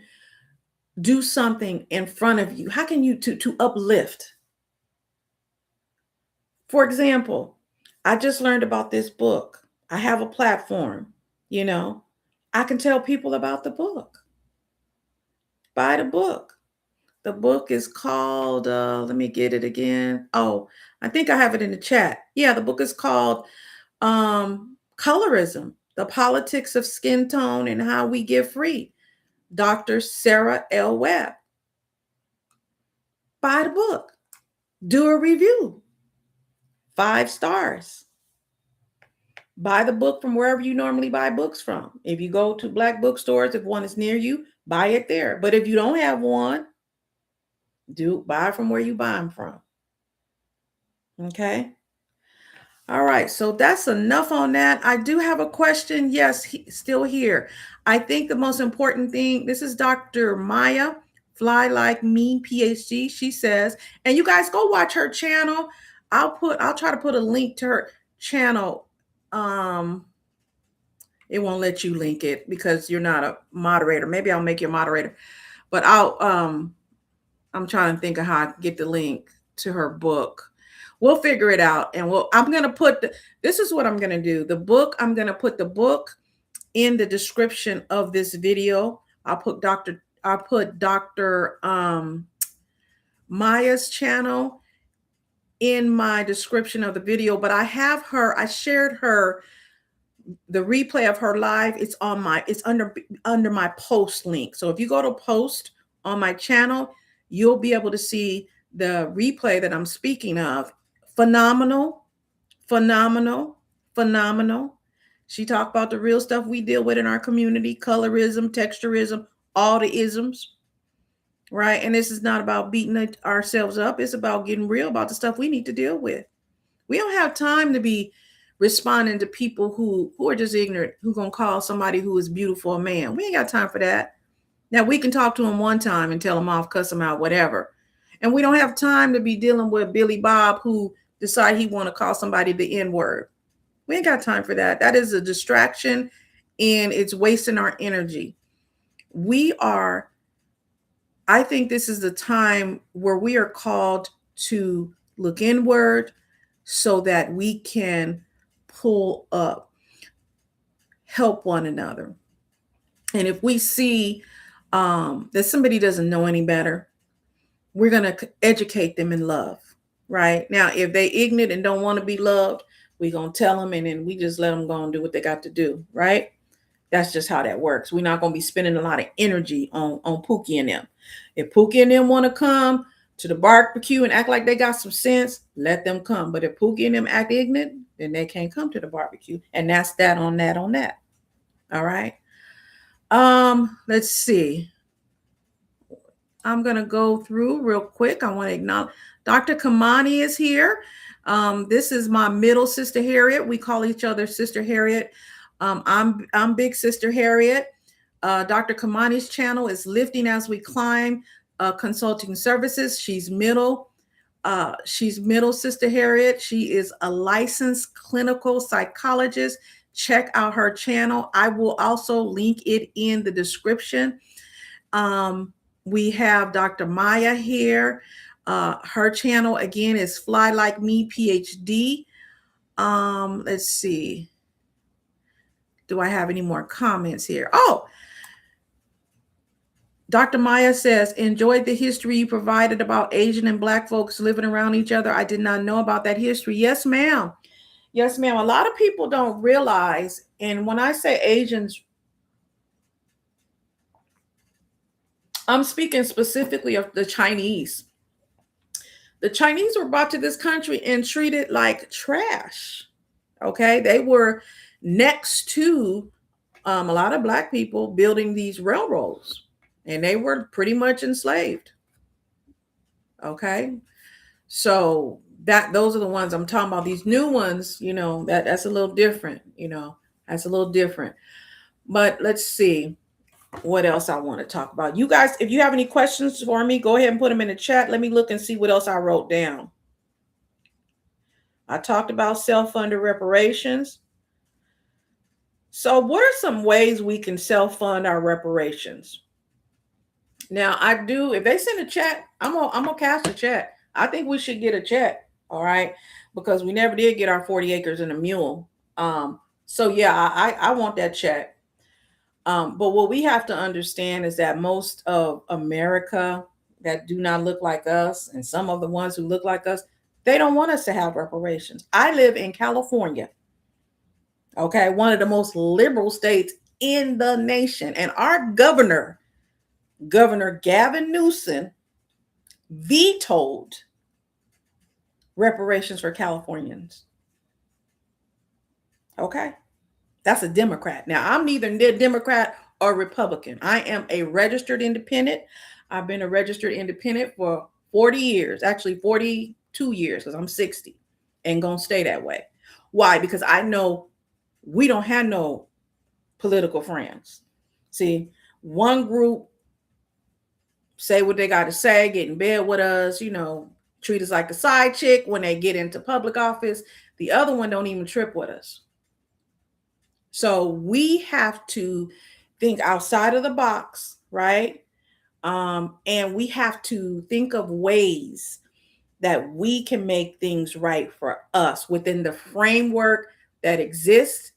S1: do something in front of you? How can you to uplift? For example, I just learned about this book. I have a platform, you know. I can tell people about the book. Buy the book. The book is called, let me get it again. Oh, I think I have it in the chat. Yeah, the book is called Colorism, The Politics of Skin Tone and How We Get Free. Dr. Sarah L. Webb. Buy the book. Do a review. 5 stars. Buy the book from wherever you normally buy books from. If you go to Black bookstores, if one is near you, buy it there. But if you don't have one, buy from where you buy them from. Okay. All right. So that's enough on that. I do have a question. Yes, still here. I think the most important thing, this is Dr. Maya, Fly Like Me, PhD. She says, and you guys go watch her channel. I'll try to put a link to her channel. It won't let you link it because you're not a moderator. Maybe I'll make you a moderator, but I'm trying to think of how I can get the link to her book. We'll figure it out. And I'm going to put, this is what I'm going to do. The book, I'm going to put the book in the description of this video. I'll put Dr. Maya's channel in my description of the video, but I shared the replay of her live. It's under my post link. So if you go to post on my channel, you'll be able to see the replay that I'm speaking of. Phenomenal. She talked about the real stuff we deal with in our community: colorism, texturism, all the isms, right? And this is not about beating ourselves up. It's about getting real about the stuff we need to deal with. We don't have time to be responding to people who are just ignorant, who gonna call somebody who is beautiful a man. We ain't got time for that. Now, we can talk to them one time and tell them off, cuss them out, whatever. And we don't have time to be dealing with Billy Bob who decide he want to call somebody the N-word. We ain't got time for that. That is a distraction, and it's wasting our energy. I think this is the time where we are called to look inward so that we can pull up, help one another. And if we see that somebody doesn't know any better, we're going to educate them in love, right? Now, if they ignorant and don't want to be loved, We gonna tell them, and then we just let them go and do what they got to do, right? That's just how that works. We're not gonna be spending a lot of energy on Pookie and them. If Pookie and them want to come to the barbecue and act like they got some sense, let them come. But if Pookie and them act ignorant, then they can't come to the barbecue. And that's that on that on that. All right. Let's see. I'm going to go through real quick. I want to acknowledge Dr. Kimani is here. This is my middle sister Harriet. We call each other Sister Harriet. I'm Big Sister Harriet. Dr. Kimani's channel is Lifting as We Climb Consulting Services. She's middle. She's middle Sister Harriet. She is a licensed clinical psychologist. Check out her channel. I will also link it in the description. We have Dr. Maya here. Her channel again is Fly Like Me PhD. Let's see. Do I have any more comments here? Oh, Dr. Maya says, enjoyed the history you provided about Asian and Black folks living around each other. I did not know about that history. Yes, ma'am. Yes, ma'am. A lot of people don't realize, and when I say Asians, I'm speaking specifically of the Chinese. The Chinese were brought to this country and treated like trash. Okay. They were next to a lot of Black people building these railroads, and they were pretty much enslaved. Okay. So those are the ones I'm talking about. These new ones, that's a little different, that's a little different. But let's see what else I want to talk about. You guys, if you have any questions for me, go ahead and put them in the chat. Let me look and see what else I wrote down. I talked about self-funded reparations. So what are some ways we can self-fund our reparations? Now, if they send a check, I'm gonna cast a check. I think we should get a check, all right? Because we never did get our 40 acres and a mule. So yeah, I want that check. But what we have to understand is that most of America that do not look like us, and some of the ones who look like us, they don't want us to have reparations. I live in California, okay, one of the most liberal states in the nation. And our Governor Gavin Newsom, vetoed reparations for Californians. Okay. That's a Democrat. Now, I'm neither Democrat or Republican. I am a registered independent. I've been a registered independent for 40 years, actually 42 years, because I'm 60 and going to stay that way. Why? Because I know we don't have no political friends. See, one group say what they got to say, get in bed with us, treat us like a side chick when they get into public office. The other one don't even trip with us. So we have to think outside of the box, right? And we have to think of ways that we can make things right for us within the framework that exists,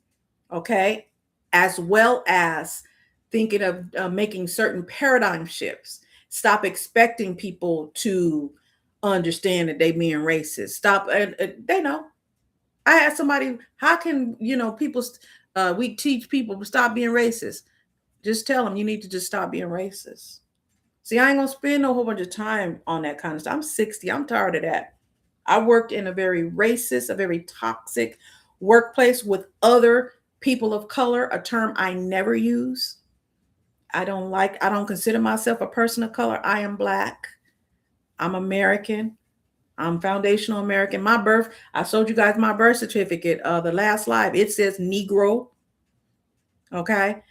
S1: okay? As well as thinking of making certain paradigm shifts. Stop expecting people to understand that they being racist. Stop. They know. I had somebody, how can, people, we teach people to stop being racist. Just tell them you need to just stop being racist. See, I ain't going to spend a whole bunch of time on that kind of stuff. I'm 60. I'm tired of that. I worked in a very racist, a very toxic workplace with other people of color, a term I never use. I don't consider myself a person of color. I am Black. I'm American. I'm foundational American. I showed you guys my birth certificate, the last live. It says Negro. Okay.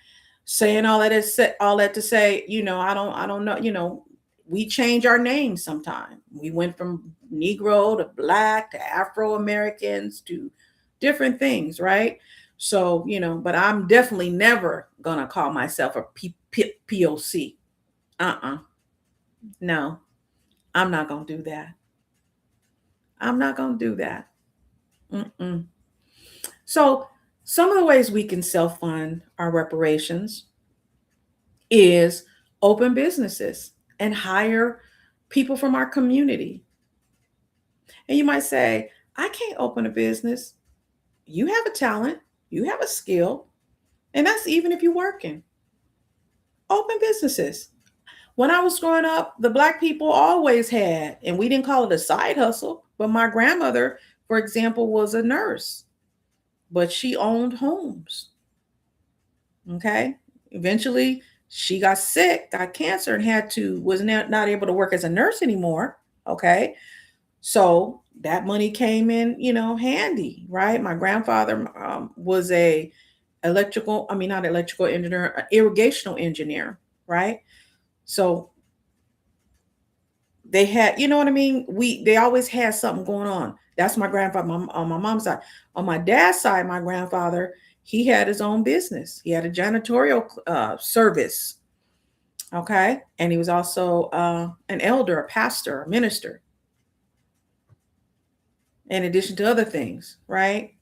S1: Saying all that to say, I don't know, we change our names sometime. We went from Negro to Black to Afro-Americans to different things, right? So, but I'm definitely never going to call myself a POC. No, I'm not going to do that. I'm not going to do that. So some of the ways we can self-fund our reparations is open businesses and hire people from our community. And you might say, I can't open a business. you have a talent, you have a skill, and that's even if you're working. Open businesses. When I was growing up, the Black people always had, and we didn't call it a side hustle, but my grandmother, for example, was a nurse, but she owned homes. Okay. Eventually, she got sick, got cancer, and was not able to work as a nurse anymore. Okay. So that money came in, handy, right? My grandfather was a not electrical engineer, irrigational engineer, right? So they had, you know what I mean? They always had something going on. That's my grandfather on my mom's side. On my dad's side, my grandfather, he had his own business. He had a janitorial service. Okay. And he was also an elder, a pastor, a minister, in addition to other things, right?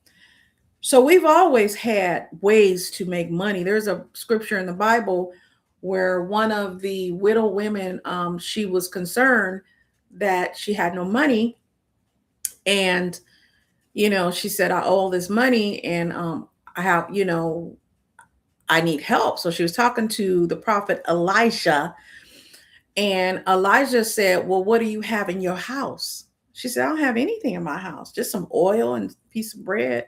S1: So we've always had ways to make money. There's a scripture in the Bible where one of the widow women, she was concerned that she had no money. And, she said, I owe all this money and I have, I need help. So she was talking to the prophet Elisha. And Elijah said, well, what do you have in your house? She said, I don't have anything in my house, just some oil and a piece of bread.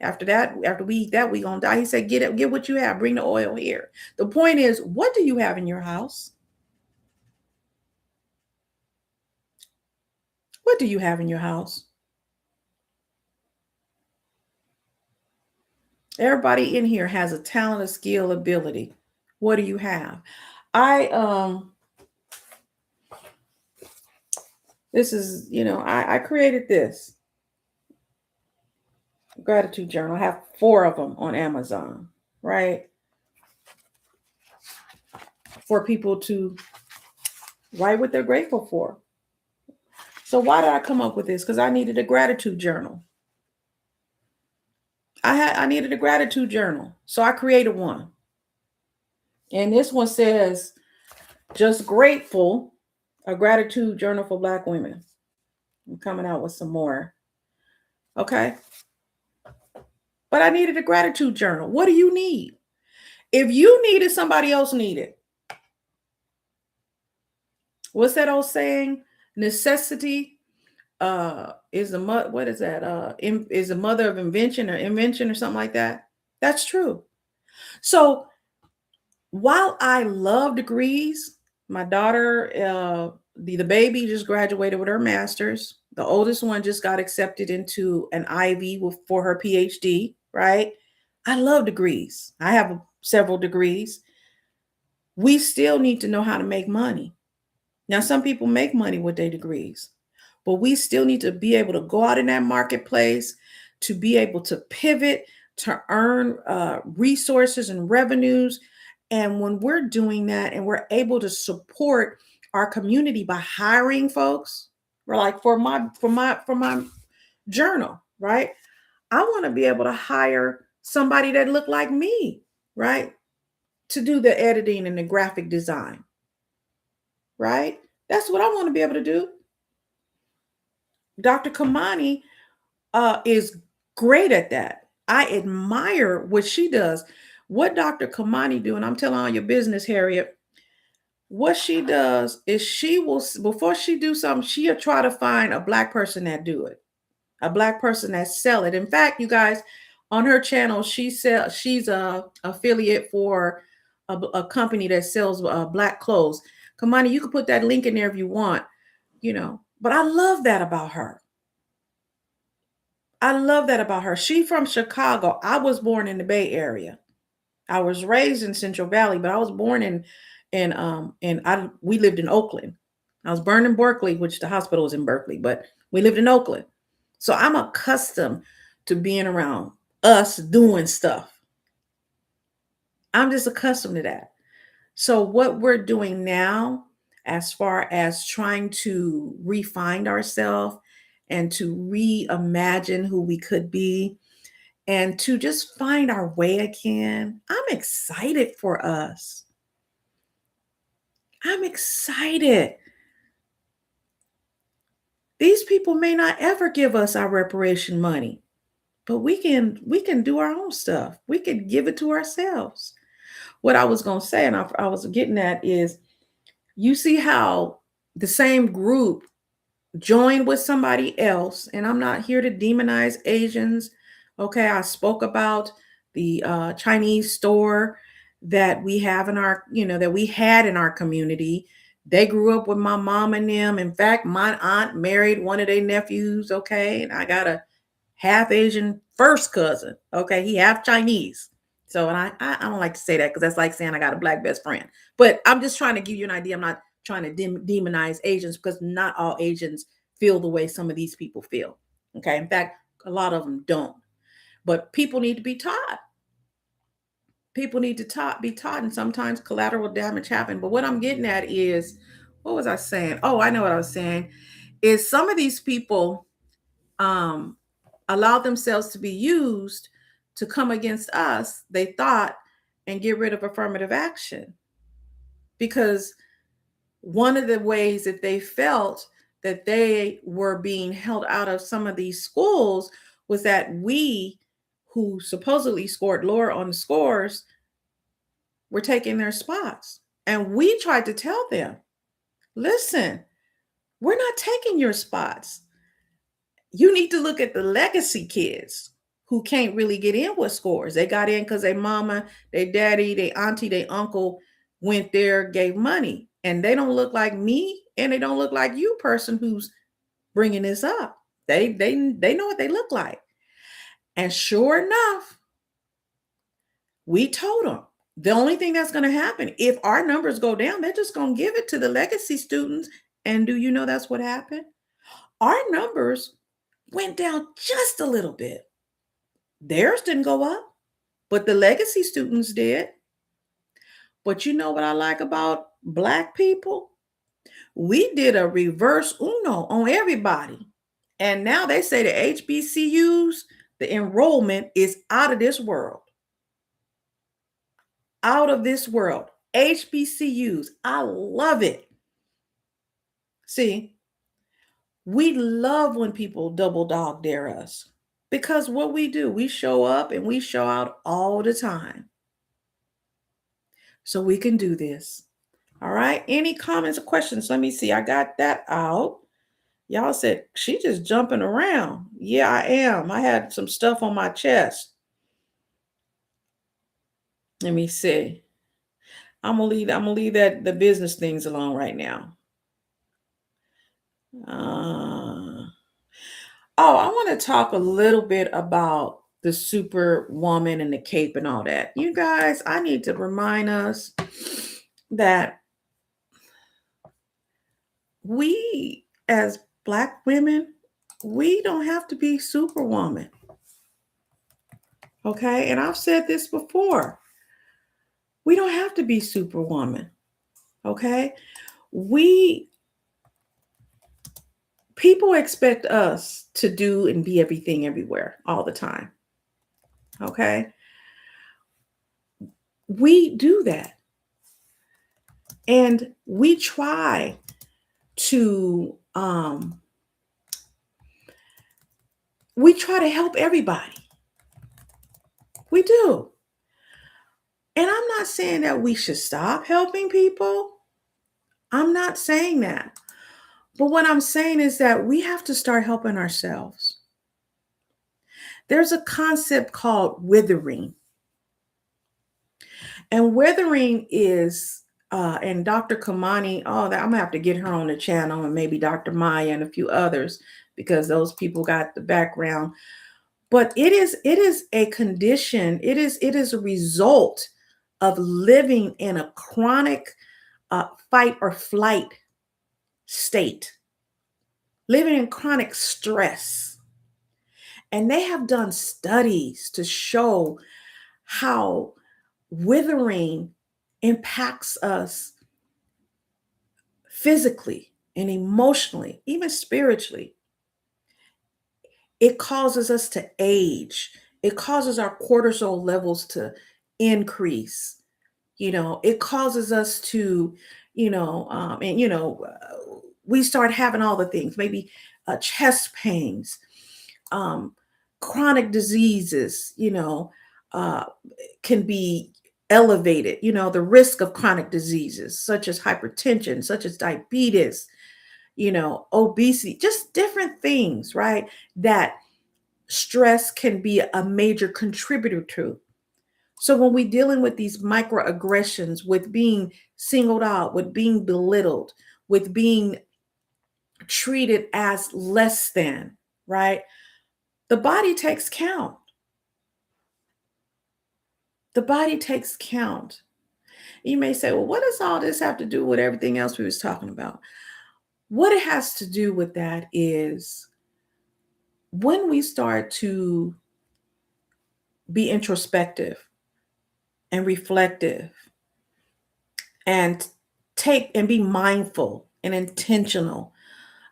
S1: After we eat that, we gonna die. He said, get what you have, bring the oil here. The point is, what do you have in your house? What do you have in your house? Everybody in here has a talent, a skill, ability. What do you have? I this is, I created this gratitude journal. I have 4 of them on Amazon, right? For people to write what they're grateful for. So why did I come up with this? Because I needed a gratitude journal. I needed a gratitude journal. So I created one. And this one says, just grateful, a gratitude journal for Black women. I'm coming out with some more. Okay. But I needed a gratitude journal. What do you need? If you need it, somebody else need it. What's that old saying? Necessity is the what is that? Is the mother of invention or something like that. That's true. So while I love degrees, my daughter, the baby just graduated with her master's. The oldest one just got accepted into an Ivy for her PhD, right? I love degrees. I have several degrees. We still need to know how to make money. Now, some people make money with their degrees, but we still need to be able to go out in that marketplace, to be able to pivot, to earn resources and revenues. And when we're doing that and we're able to support our community by hiring folks, we're like for my journal, right? I want to be able to hire somebody that look like me, right? To do the editing and the graphic design, right? That's what I want to be able to do. Dr. Kimani is great at that. I admire what she does. What Dr. Kimani do, and I'm telling all your business, Harriet, what she does is she will, before she do something, she'll try to find a Black person that do it, a Black person that sell it. In fact, you guys, on her channel, she's a affiliate for a company that sells Black clothes. Kimani, you can put that link in there if you want, but I love that about her. I love that about her. She from Chicago. I was born in the Bay Area. I was raised in Central Valley, but I was born we lived in Oakland. I was born in Berkeley, which the hospital was in Berkeley, but we lived in Oakland. So I'm accustomed to being around us doing stuff. I'm just accustomed to that. So what we're doing now, as far as trying to refine ourselves and to reimagine who we could be and to just find our way again, I'm excited for us. I'm excited. These people may not ever give us our reparation money. but we can do our own stuff. We can give it to ourselves. What I was going to say, and I was getting at, is you see how the same group joined with somebody else, and I'm not here to demonize Asians. Okay, I spoke about the Chinese store that we have in our, that we had in our community. They grew up with my mom and them. In fact, my aunt married one of their nephews. Okay, and I got a half Asian first cousin. Okay, he half Chinese. So, and I don't like to say that because that's like saying I got a black best friend. But I'm just trying to give you an idea. I'm not trying to demonize Asians, because not all Asians feel the way some of these people feel. Okay, in fact, a lot of them don't. But people need to be taught. People need to be taught, and sometimes collateral damage happen. But what I'm getting at is, what was I saying? Oh, I know what I was saying. Is some of these people um, allow themselves to be used to come against us, they thought, and get rid of affirmative action. Because one of the ways that they felt that they were being held out of some of these schools was that we, who supposedly scored lower on the scores, were taking their spots. And we tried to tell them, listen, we're not taking your spots. You need to look at the legacy kids who can't really get in with scores. They got in because their mama, their daddy, their auntie, their uncle went there, gave money. And they don't look like me, and they don't look like you, person who's bringing this up. They know what they look like. And sure enough, we told them the only thing that's going to happen if our numbers go down, they're just going to give it to the legacy students. And do you know that's what happened? Our numbers went down just a little bit. Theirs didn't go up, but the legacy students did. But you know what I like about Black people? We did a reverse Uno on everybody. And now they say the HBCUs, the enrollment is out of this world. Out of this world. HBCUs. I love it. See, we love when people double dog dare us, because what we do, we show up and we show out all the time. So we can do this. All right. Any comments or questions? Let me see. I got that out. Y'all said she just jumping around. Yeah, I am. I had some stuff on my chest. Let me see. I'm gonna leave that the business things alone right now. I want to talk a little bit about the superwoman and the cape and all that. You guys, I need to remind us that we, as Black women, we don't have to be superwoman. Okay. And I've said this before. We don't have to be superwoman. Okay. People expect us to do and be everything everywhere all the time. Okay. We do that. And we try to help everybody. We do. And I'm not saying that we should stop helping people. I'm not saying that. But what I'm saying is that we have to start helping ourselves. There's a concept called withering. And withering is, and Dr. Kimani, I'm gonna have to get her on the channel, and maybe Dr. Maya and a few others, because those people got the background. But it is a condition. It is a result of living in a chronic fight or flight state, living in chronic stress. And they have done studies to show how withering impacts us physically and emotionally, even spiritually. It causes us to age. It causes our cortisol levels to increase. It causes us to, we start having all the things, maybe chest pains, chronic diseases, uh, can be elevated, the risk of chronic diseases such as hypertension, such as diabetes, obesity, just different things, right? That stress can be a major contributor to. So when we're dealing with these microaggressions, with being singled out, with being belittled, with being treated as less than, right? The body takes count. The body takes count. You may say, well, what does all this have to do with everything else we was talking about? What it has to do with that is when we start to be introspective and reflective and take and be mindful and intentional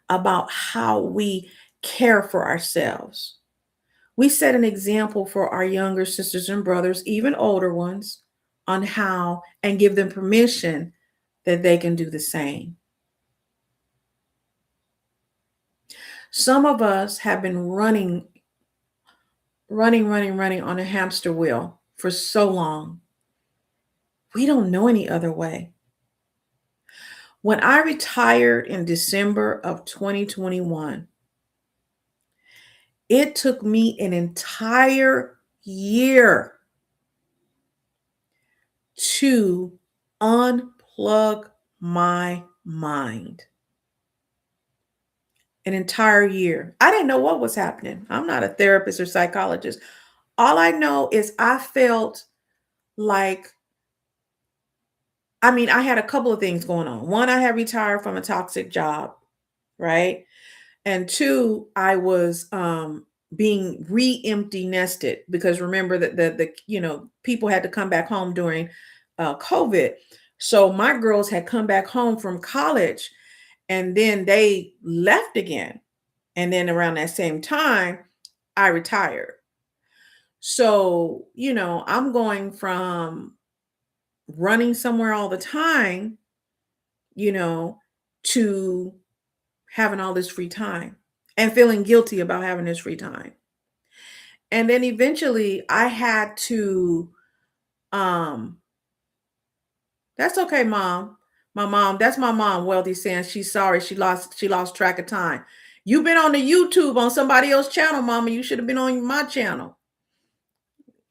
S1: about how we care for ourselves. We set an example for our younger sisters and brothers, even older ones, on how and give them permission that they can do the same. Some of us have been running on a hamster wheel for so long. We don't know any other way. When I retired in December of 2021, it took me an entire year to unplug my mind. An entire year. I didn't know what was happening. I'm not a therapist or psychologist. All I know is I felt like, I had a couple of things going on. One, I had retired from a toxic job, right? And two, I was being re-empty nested because remember that the people had to come back home during COVID. So my girls had come back home from college and then they left again. And then around that same time, I retired. So, I'm going from running somewhere all the time, you know, to having all this free time and feeling guilty about having this free time. And then eventually I had to um that's okay, mom. My mom, that's my mom, Wealthy saying she's sorry she lost track of time. You've been on the YouTube on somebody else's channel, mama. You should have been on my channel.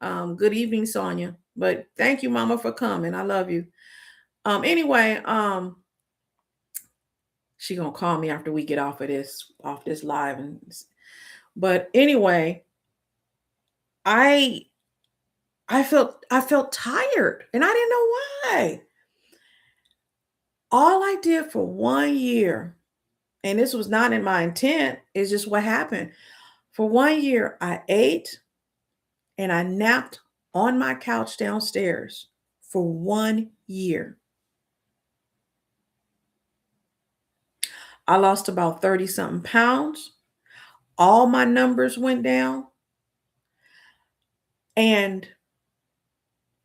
S1: Good evening, Sonia. But thank you, mama, for coming. I love you. Anyway, she gonna call me after we get off this live. But anyway, I I felt tired and I didn't know why. All I did for 1 year, and this was not in my intent, is just what happened. For 1 year, I ate and I napped on my couch downstairs for 1 year. I lost about 30 something pounds. All my numbers went down. And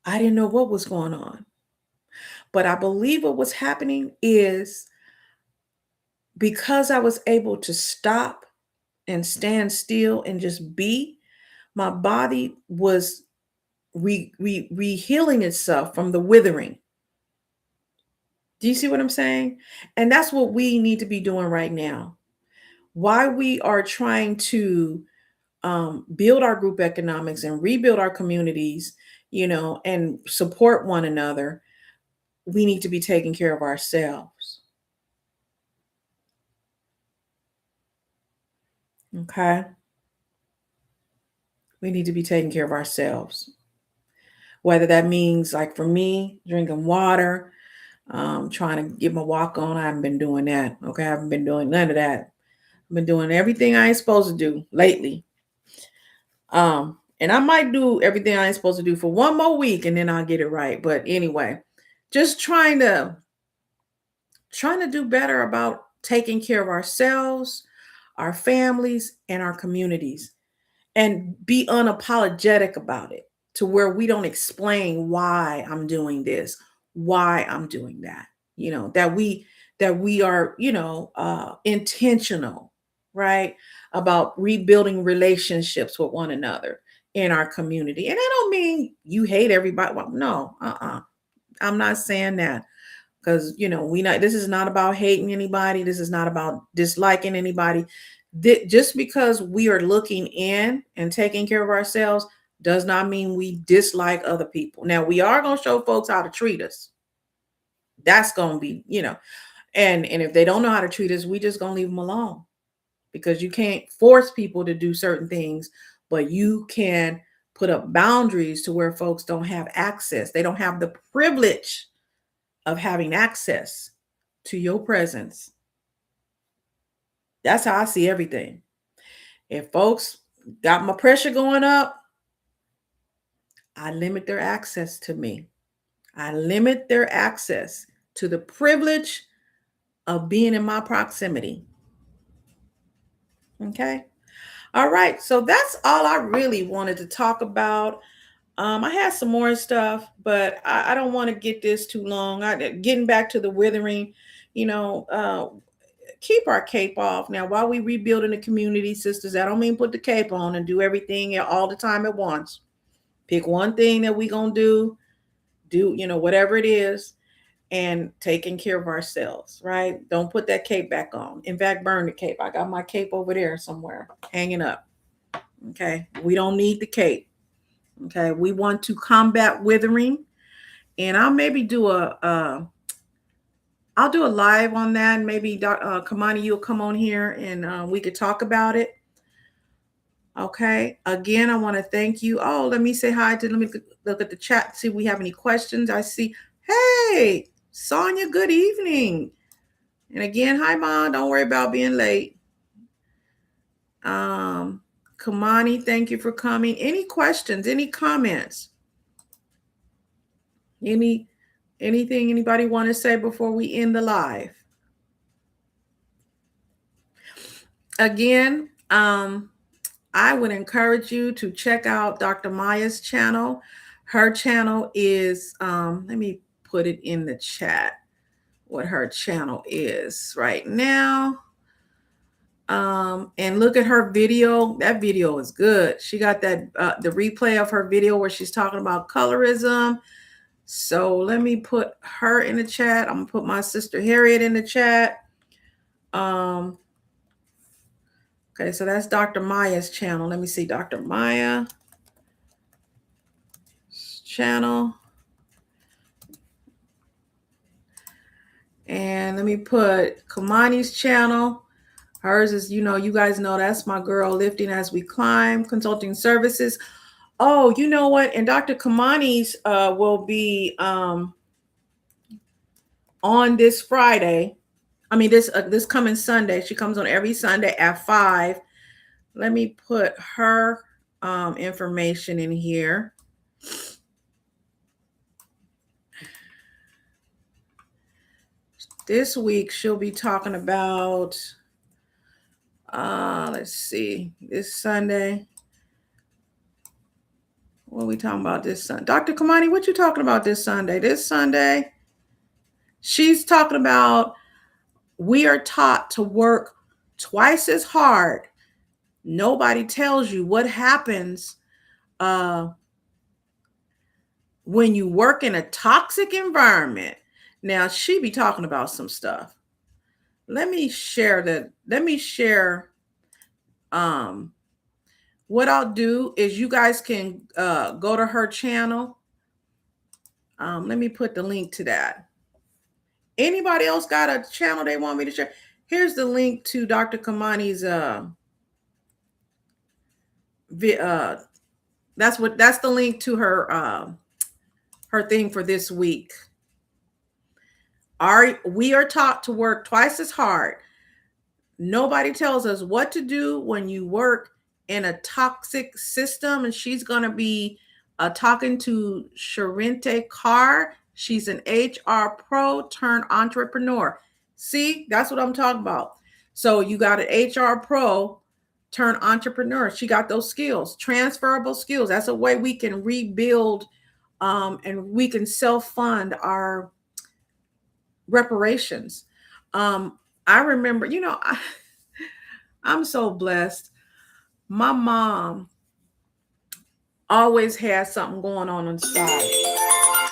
S1: I didn't know what was going on. But I believe what was happening is because I was able to stop and stand still and just be, my body was re-healing itself from the withering. Do you see what I'm saying? And that's what we need to be doing right now. Why we are trying to build our group economics and rebuild our communities, and support one another, we need to be taking care of ourselves. Okay? We need to be taking care of ourselves. Whether that means, like for me, drinking water, trying to get my walk on. I haven't been doing that. Okay? I haven't been doing none of that. I've been doing everything I ain't supposed to do lately. And I might do everything I ain't supposed to do for one more week and then I'll get it right. But anyway, just trying to do better about taking care of ourselves, our families, and our communities, and be unapologetic about it to where we don't explain why I'm doing this, why I'm doing that. That we are, intentional, right? About rebuilding relationships with one another in our community. And I don't mean you hate everybody. Well, no, I'm not saying that, because we not this is not about hating anybody. This is not about disliking anybody. Just because we are looking in and taking care of ourselves does not mean we dislike other people. Now we are going to show folks how to treat us. That's going to be, and if they don't know how to treat us, we just going to leave them alone, because you can't force people to do certain things, but you can put up boundaries to where folks don't have access. They don't have the privilege of having access to your presence. That's how I see everything. If folks got my pressure going up, I limit their access to me. I limit their access to the privilege of being in my proximity. Okay. All right. So that's all I really wanted to talk about. I had some more stuff, but I don't want to get this too long. Getting back to the withering, you know, uh, keep our cape off. Now, while we rebuilding the community, sisters, I don't mean put the cape on and do everything all the time at once. Pick one thing that we gonna do, whatever it is, and taking care of ourselves, right? Don't put that cape back on. In fact, burn the cape. I got my cape over there somewhere hanging up. Okay. We don't need the cape. Okay. We want to combat withering. And I'll maybe do I'll do a live on that. And maybe Kimani, you'll come on here and we could talk about it. Okay. Again, I want to thank you. Oh, let me say hi to, let me look at the chat, see if we have any questions. I see, hey, Sonia, good evening. And again, hi, Mom. Don't worry about being late. Kimani, thank you for coming. Any questions, any comments? Anything anybody want to say before we end the live? Again, I would encourage you to check out Dr. Maya's channel. Her channel is, let me put it in the chat, what her channel is right now. And look at her video. That video is good. She got that, the replay of her video where she's talking about colorism. So let me put her in the chat. I'm gonna put my sister Harriet in the chat. Okay, so that's Dr. Maya's channel. Let me see, Dr. Maya's channel. And let me put Kimani's channel. Hers is, you guys know that's my girl, Lifting as We Climb, consulting services. Oh, you know what? And Dr. Kimani's will be on this Friday. I mean, this coming Sunday. She comes on every Sunday at 5. Let me put her information in here. This week she'll be talking about, let's see, this Sunday. What are we talking about this Sunday? Dr. Kimani, what you talking about this Sunday? This Sunday, she's talking about we are taught to work twice as hard. Nobody tells you what happens when you work in a toxic environment. Now, she be talking about some stuff. Let me share that. Let me share. What I'll do is you guys can go to her channel. Let me put the link to that. Anybody else got a channel they want me to share? Here's the link to Dr. Kimani's that's the link to her her thing for this week. We are taught to work twice as hard. Nobody tells us what to do when you work in a toxic system. And she's going to be talking to Sharente Carr. She's an HR pro turned entrepreneur. See, that's what I'm talking about. So you got an HR pro turned entrepreneur. She got those skills, transferable skills. That's a way we can rebuild and we can self-fund our reparations. I remember, I'm so blessed. My mom always had something going on the side.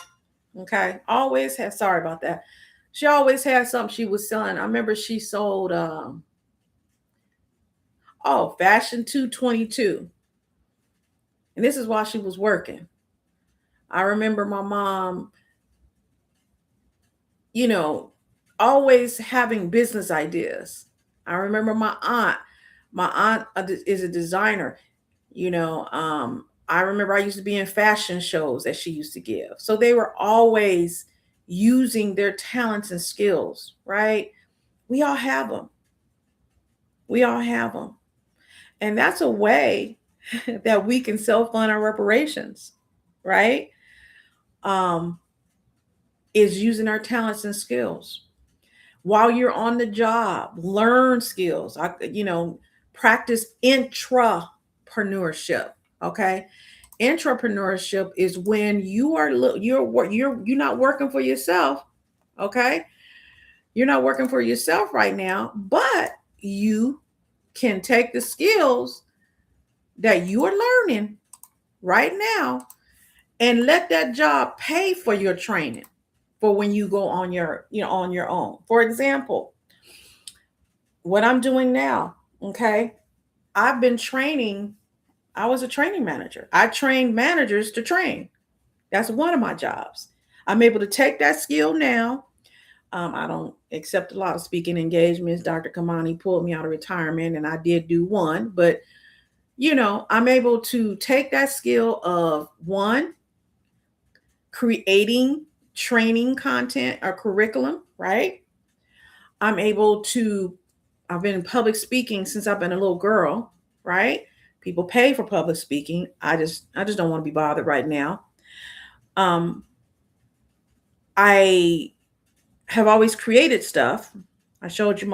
S1: Okay. Always had, sorry about that. She always had something she was selling. I remember she sold fashion 222. And this is while she was working. I remember my mom, you know, always having business ideas. I remember my aunt. My aunt is a designer. I remember I used to be in fashion shows that she used to give. So they were always using their talents and skills, right? We all have them. We all have them. And that's a way that we can self fund our reparations, right? Um, is using our talents and skills. While you're on the job, learn skills. Practice intrapreneurship. Okay, intrapreneurship is when you're not working for yourself. Okay, you're not working for yourself right now, but you can take the skills that you are learning right now and let that job pay for your training for when you go on your own. For example, what I'm doing now, okay? I've been training, I was a training manager. I trained managers to train. That's one of my jobs. I'm able to take that skill now. I don't accept a lot of speaking engagements. Dr. Kimani pulled me out of retirement and I did do one, but I'm able to take that skill of one, creating training content or curriculum, right? I'm able to, I've been public speaking since I've been a little girl, right? People pay for public speaking. I just don't want to be bothered right now. Um, I have always created stuff. I showed you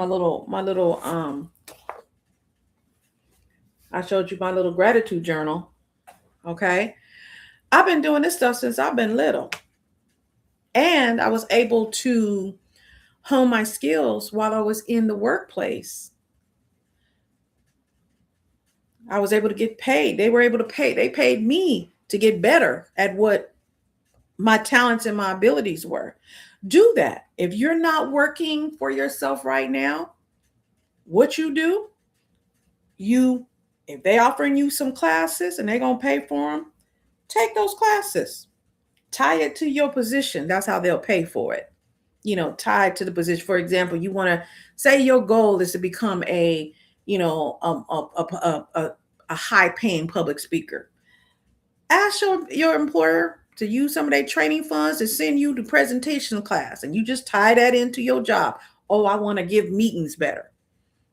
S1: I showed you my little gratitude journal. Okay. I've been doing this stuff since I've been little. And I was able to hone my skills while I was in the workplace. I was able to get paid. They were able to pay. They paid me to get better at what my talents and my abilities were. Do that. If you're not working for yourself right now, what you do, if they offering you some classes and they're going to pay for them, take those classes. Tie it to your position. That's how they'll pay for it. Tied to the position. For example, you want to say your goal is to become a high paying public speaker. Ask your employer to use some of their training funds to send you to presentation class, and you just tie that into your job. Oh, I want to give meetings better.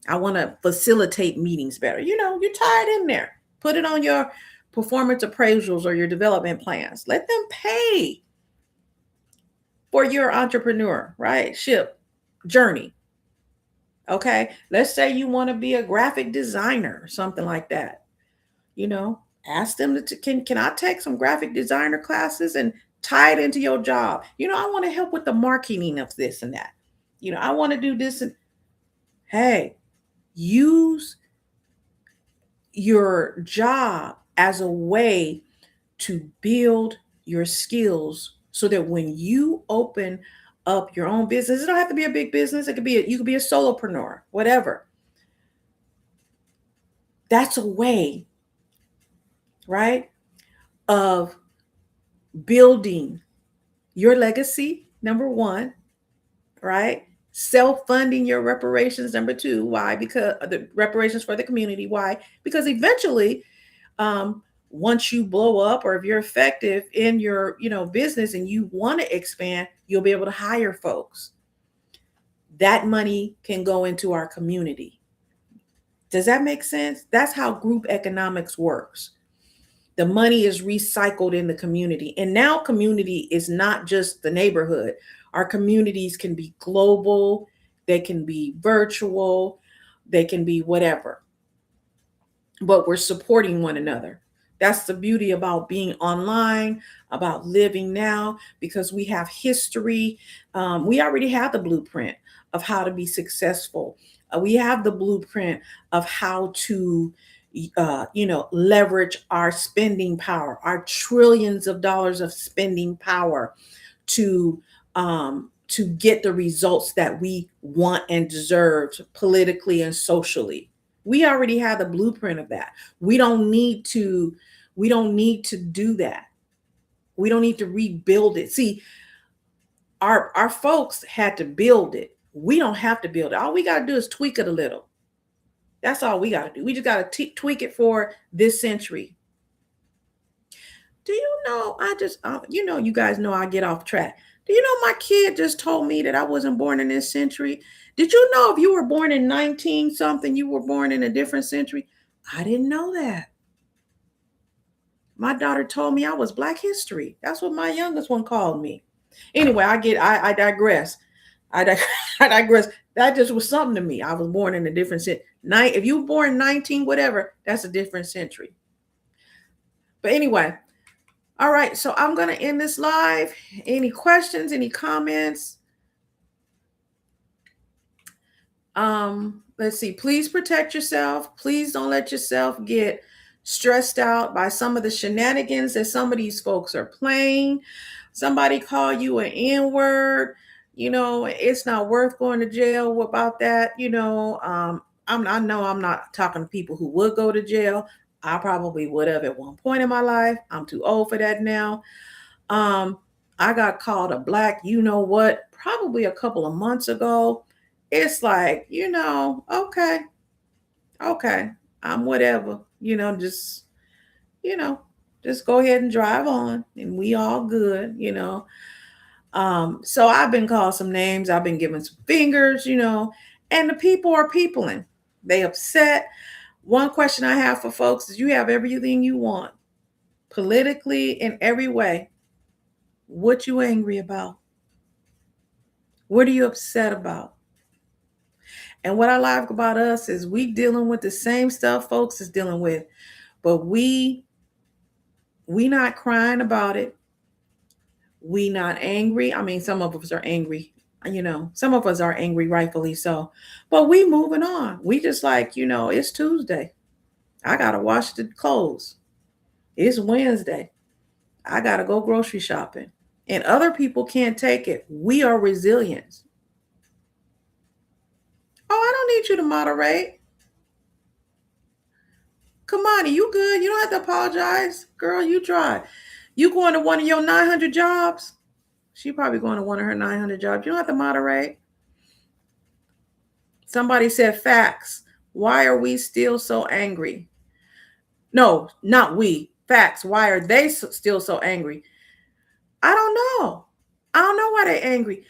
S1: I want to facilitate meetings better. You tie it in there. Put it on your performance appraisals or your development plans. Let them pay for your entrepreneur, right? Ship journey. Okay. Let's say you want to be a graphic designer, something like that. Ask them can I take some graphic designer classes and tie it into your job? I want to help with the marketing of this and that. I want to do this and hey, use your job as a way to build your skills so that when you open up your own business, it don't have to be a big business. It could be you could be a solopreneur, whatever. That's a way, right, of building your legacy, number one, right? Self-funding your reparations, number two. Why? Because the reparations for the community. Why? Because eventually, once you blow up or if you're effective in your business and you want to expand, you'll be able to hire folks. That money can go into our community. Does that make sense? That's how group economics works. The money is recycled in the community. And now community is not just the neighborhood. Our communities can be global, they can be virtual, they can be whatever. But we're supporting one another. That's the beauty about being online, about living now, because we have history. We already have the blueprint of how to be successful We have the blueprint of how to, leverage our spending power, our trillions of dollars of spending power to get the results that we want and deserve politically and socially. We already have the blueprint of that. We don't need to. We don't need to do that. We don't need to rebuild it. See, our folks had to build it. We don't have to build it. All we got to do is tweak it a little. That's all we got to do. We just got to tweak it for this century. Do you know? You guys know I get off track. Do you know my kid just told me that I wasn't born in this century? Did you know if you were born in 19 something, you were born in a different century? I didn't know that. My daughter told me I was Black history. That's what my youngest one called me. Anyway, I digress. I digress. That just was something to me. I was born in a different century. If you were born 19, whatever, that's a different century. But anyway, all right. So I'm going to end this live. Any questions, any comments? Let's see. Please protect yourself. Please don't let yourself get stressed out by some of the shenanigans that some of these folks are playing. Somebody call you an N-word. It's not worth going to jail about that. I know I'm not talking to people who would go to jail. I probably would have at one point in my life. I'm too old for that now. I got called a black, what, probably a couple of months ago. It's like, okay, I'm whatever, just go ahead and drive on and we all good, So I've been called some names. I've been given some fingers, and the people are peopling. They upset. One question I have for folks is you have everything you want politically in every way. What you angry about? What are you upset about? And what I like about us is we dealing with the same stuff folks is dealing with, but we not crying about it. We not angry. I mean, some of us are angry, some of us are angry, rightfully so, but we moving on. We just like, it's Tuesday. I got to wash the clothes. It's Wednesday. I got to go grocery shopping. And other people can't take it. We are resilient. Oh, I don't need you to moderate. Kimani, you good? You don't have to apologize. Girl, you try. You going to one of your 900 jobs? She probably going to one of her 900 jobs. You don't have to moderate. Somebody said facts. Why are we still so angry? No, not we. Facts. Why are they still so angry? I don't know. I don't know why they're angry.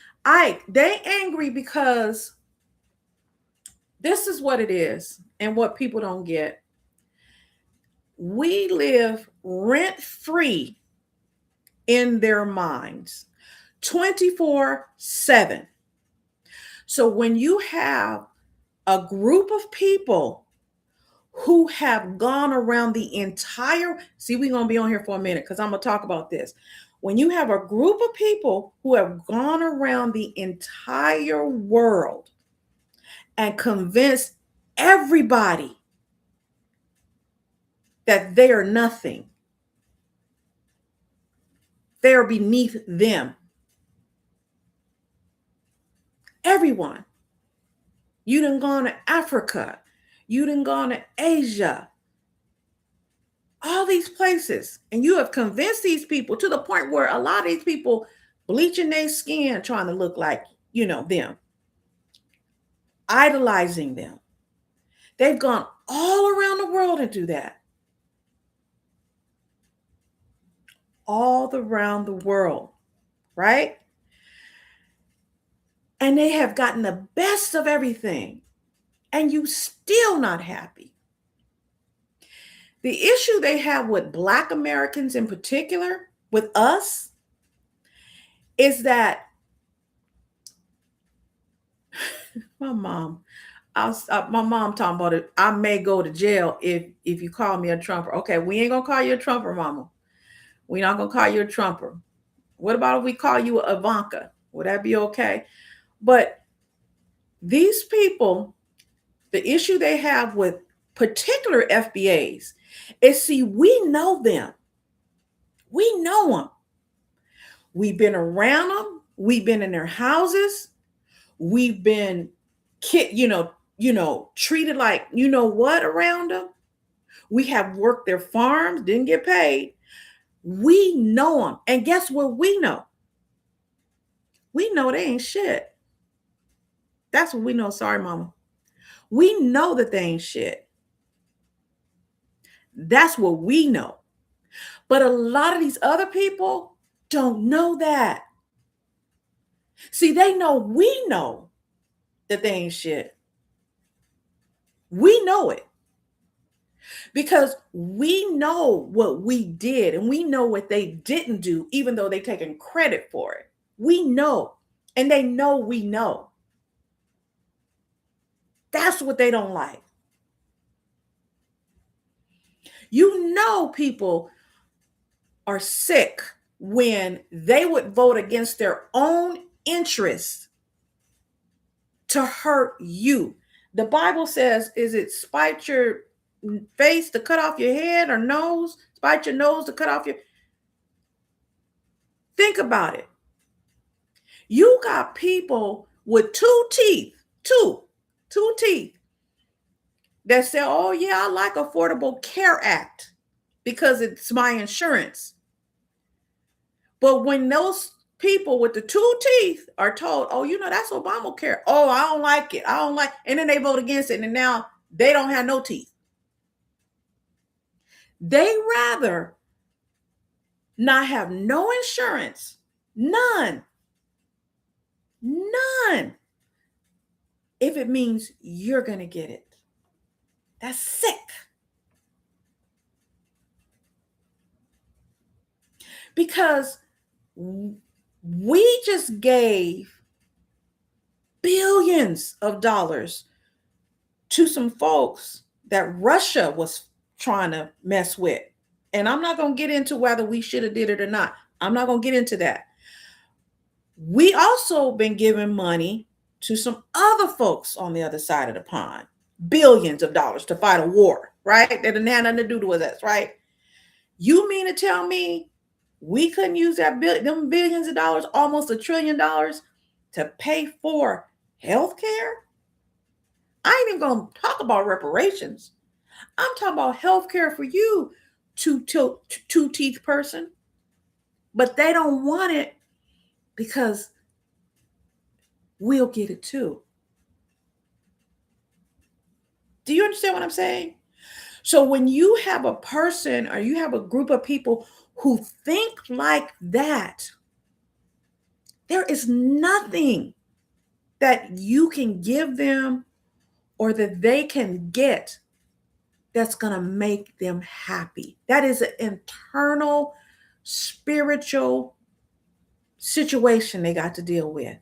S1: They angry because this is what it is and what people don't get. We live rent-free in their minds 24/7. So when you have a group of people who have gone around the entire, see, we're going to be on here for a minute because I'm going to talk about this. When you have a group of people who have gone around the entire world and convinced everybody that they are nothing, they are beneath them. Everyone. You done gone to Africa. You done gone to Asia. All these places. And you have convinced these people to the point where a lot of these people bleaching their skin trying to look like, them. Idolizing them. They've gone all around the world and do that. All around the world, right? And they have gotten the best of everything. And you still not happy. The issue they have with Black Americans in particular, with us, is that my mom talking about it. I may go to jail if you call me a Trumper. Okay, we ain't gonna call you a Trumper, mama. We're not gonna call you a Trumper. What about if we call you Ivanka? Would that be okay? But these people The issue they have with particular FBAs is, see, we know them. We know them. We've been around them. We've been in their houses. We've been treated like what around them. We have worked their farms, didn't get paid. We know them. And guess what we know? We know they ain't shit. That's what we know. Sorry, mama. We know that they ain't shit. That's what we know. But a lot of these other people don't know that. See, they know we know that they ain't shit. We know it because we know what we did and we know what they didn't do, even though they're taking credit for it. We know, and they know we know. That's what they don't like. You know, people are sick when they would vote against their own interests to hurt you. The Bible says, is it spite your face to cut off your head, or nose? Spite your nose to cut off your... Think about it. You got people with two teeth that say, oh yeah, I like Affordable Care Act because it's my insurance. But when those people with the two teeth are told, oh, that's Obamacare. Oh, I don't like it. And then they vote against it. And now they don't have no teeth. They rather not have no insurance. None. If it means you're going to get it. That's sick. Because we just gave billions of dollars to some folks that Russia was trying to mess with. And I'm not going to get into whether we should have did it or not. I'm not going to get into that. We also been giving money to some other folks on the other side of the pond, billions of dollars to fight a war, right? That didn't have nothing to do with us, right? You mean to tell me we couldn't use them billions of dollars, almost $1 trillion, to pay for health care? I ain't even going to talk about reparations. I'm talking about health care for you, two teeth person. But they don't want it because we'll get it too. Do you understand what I'm saying? So when you have a person or you have a group of people who think like that, there is nothing that you can give them or that they can get that's going to make them happy. That is an internal spiritual situation they got to deal with.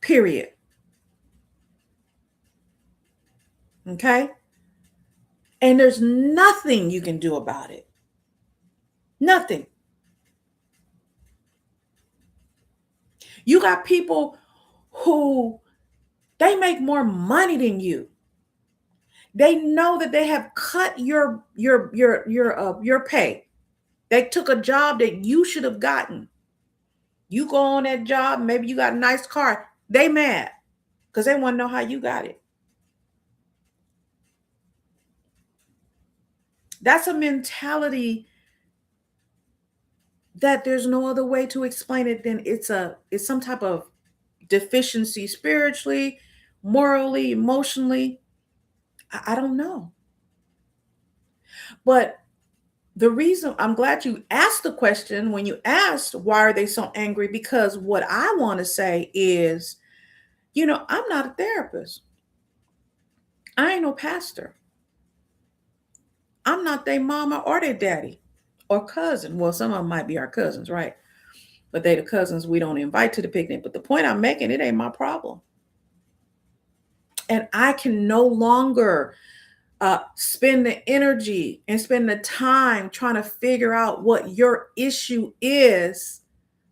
S1: Period. Okay? And there's nothing you can do about it. Nothing. You got people who they make more money than you. They know that they have cut your pay. They took a job that you should have gotten. You go on that job, maybe you got a nice car. They mad because they want to know how you got it. That's a mentality that there's no other way to explain it than it's some type of deficiency spiritually, morally, emotionally. I don't know. But the reason I'm glad you asked the question when you asked why are they so angry, because what I want to say is, I'm not a therapist. I ain't no pastor. I'm not their mama or their daddy or cousin. Well, some of them might be our cousins, right? But they the cousins we don't invite to the picnic. But the point I'm making, it ain't my problem. And I can no longer spend the energy and spend the time trying to figure out what your issue is,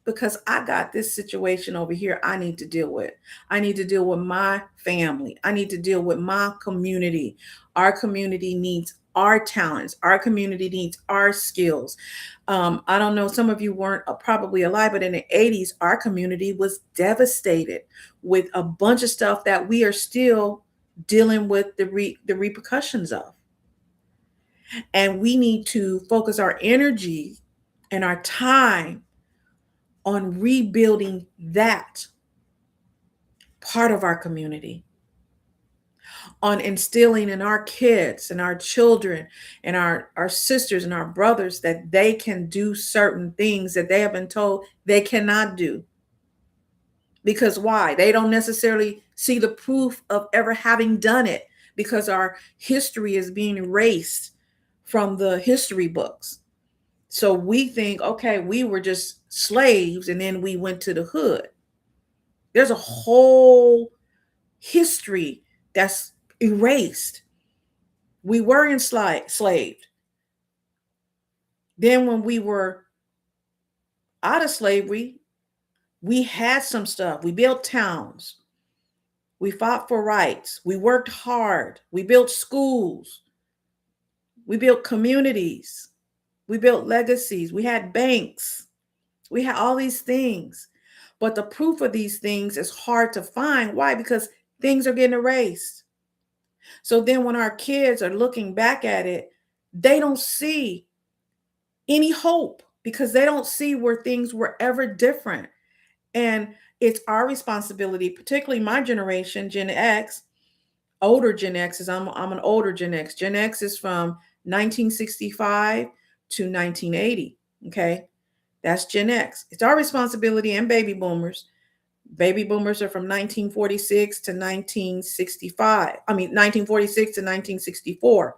S1: because I got this situation over here I need to deal with. I need to deal with my family. I need to deal with my community. Our community needs our talents. Our community needs our skills. I don't know, some of you weren't probably alive, but in the 80s, our community was devastated with a bunch of stuff that we are still dealing with the repercussions of. And we need to focus our energy and our time on rebuilding that part of our community, on instilling in our kids and our children and our sisters and our brothers that they can do certain things that they have been told they cannot do. Because why? They don't necessarily see the proof of ever having done it, because our history is being erased from the history books. So we think, okay, we were just slaves and then we went to the hood. There's a whole history that's erased. We were enslaved. Then when we were out of slavery, we had some stuff. We built towns. We fought for rights. We worked hard. We built schools. We built communities. We built legacies. We had banks. We had all these things. But the proof of these things is hard to find. Why? Because things are getting erased. So then when our kids are looking back at it, they don't see any hope because they don't see where things were ever different. And it's our responsibility, particularly my generation, Gen X, older Gen X, is I'm an older Gen X. Gen X is from 1965 to 1980. Okay. That's Gen X. It's our responsibility, and baby boomers. Baby boomers are from 1946 to 1965. 1946 to 1964.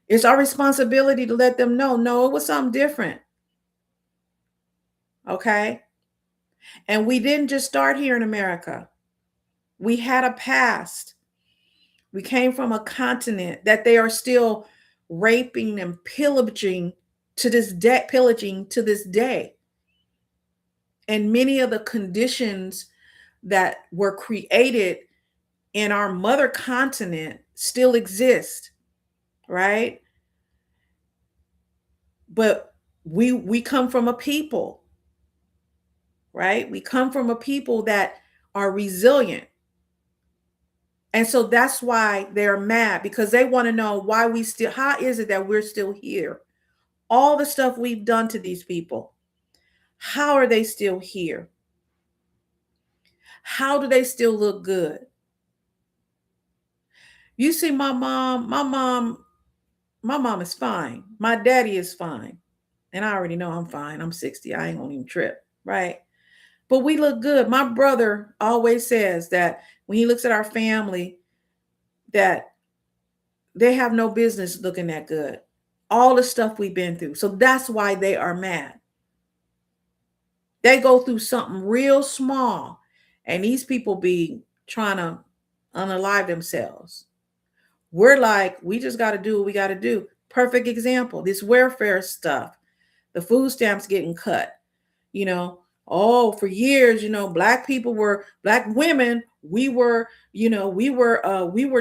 S1: It's our responsibility to let them know, no, it was something different. Okay. And we didn't just start here in America. We had a past. We came from a continent that they are still raping and pillaging to this day. And many of the conditions that were created in our mother continent still exist, right? But we come from a people, right? We come from a people that are resilient. And so that's why they're mad, because they want to know why how is it that we're still here? All the stuff we've done to these people. How are they still here? How do they still look good? You see, my mom is fine. My daddy is fine. And I already know I'm fine. I'm 60. I ain't gonna even trip, right? But we look good. My brother always says that when he looks at our family, that they have no business looking that good. All the stuff we've been through. So that's why they are mad. They go through something real small, and these people be trying to unalive themselves. We're like, we just got to do what we got to do. Perfect example, this welfare stuff, the food stamps getting cut, you know. Oh, for years, black women, we were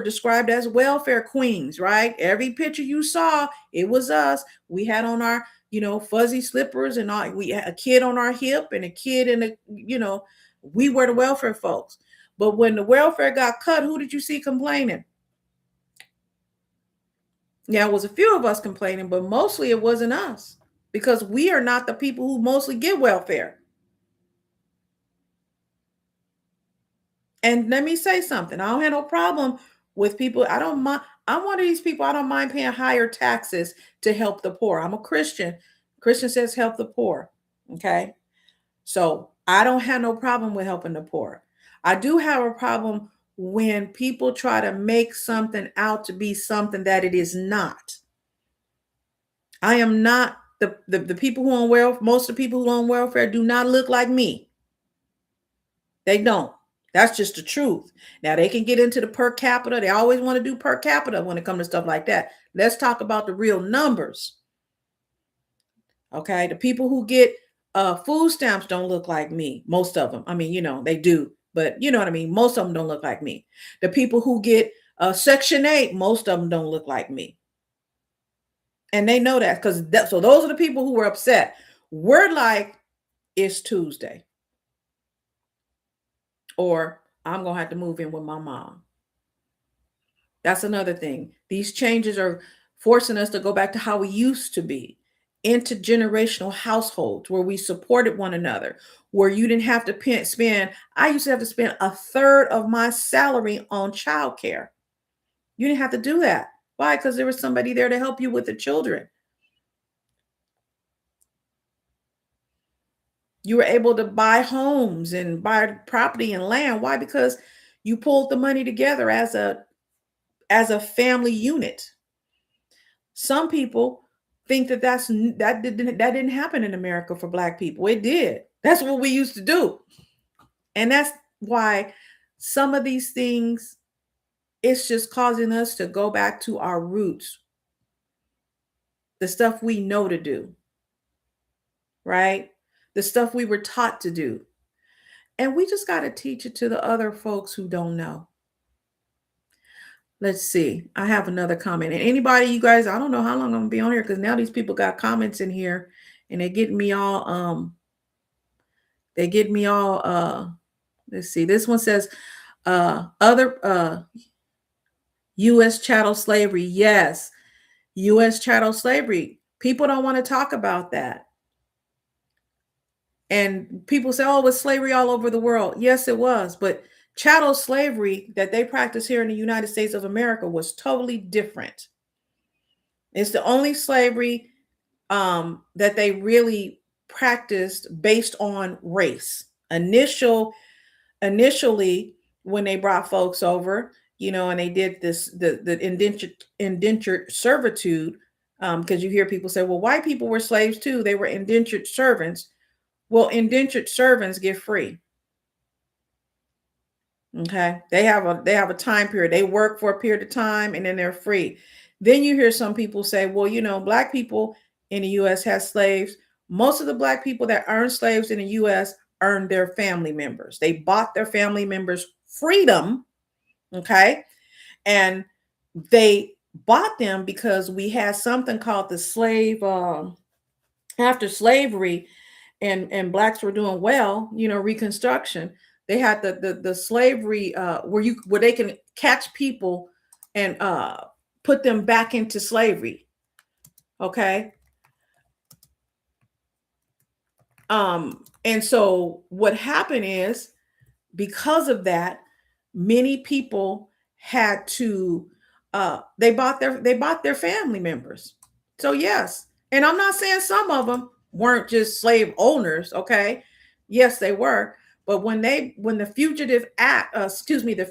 S1: described as welfare queens, right? Every picture you saw, it was us. We had on our, fuzzy slippers, and we had a kid on our hip and a kid in we were the welfare folks. But when the welfare got cut, who did you see complaining? Yeah, it was a few of us complaining, but mostly it wasn't us, because we are not the people who mostly get welfare. And let me say something. I don't have no problem with people. I don't mind. I'm one of these people. I don't mind paying higher taxes to help the poor. I'm a Christian. Christian says help the poor. Okay. So I don't have no problem with helping the poor. I do have a problem when people try to make something out to be something that it is not. I am not the people who on welfare. Most of the people who on welfare do not look like me. They don't. That's just the truth. Now they can get into the per capita. They always want to do per capita when it comes to stuff like that. Let's talk about the real numbers. Okay. The people who get Food stamps don't look like me. Most of them. I mean, they do, but you know what I mean. Most of them don't look like me. The people who get Section 8, most of them don't look like me. And they know that so those are the people who were upset. We're like, it's Tuesday, or I'm going to have to move in with my mom. That's another thing. These changes are forcing us to go back to how we used to be, intergenerational households where we supported one another, where you didn't have to spend. I used to have to spend a third of my salary on childcare. You didn't have to do that. Why? Because there was somebody there to help you with the children. You were able to buy homes and buy property and land. Why? Because you pulled the money together as a family unit. Some people think that didn't happen in America for Black people. It did. That's what we used to do. And that's why some of these things, it's just causing us to go back to our roots, the stuff we know to do, right? The stuff we were taught to do. And we just got to teach it to the other folks who don't know. Let's see. I have another comment. And anybody, you guys, I don't know how long I'm gonna be on here because now these people got comments in here and they get me all let's see. This one says other US chattel slavery. Yes, US chattel slavery. People don't want to talk about that. And people say, oh, it was slavery all over the world. Yes, it was. But chattel slavery that they practice here in the United States of America was totally different. It's the only slavery that they really practiced based on race. Initially, when they brought folks over, and they did the indentured servitude, because you hear people say, well, white people were slaves too. They were indentured servants. Well, indentured servants get free. Okay. They have a time period. They work for a period of time and then they're free. Then you hear some people say, well, Black people in the US had slaves. Most of the Black people that earned slaves in the US earned their family members. They bought their family members freedom. Okay. And they bought them because we had something called the slave after slavery, and Blacks were doing well, Reconstruction. They had the slavery where they can catch people and put them back into slavery. Okay. And so what happened is, because of that, many people had to they bought their family members. So yes, and I'm not saying some of them weren't just slave owners, okay? Yes, they were. But when the Fugitive Act, the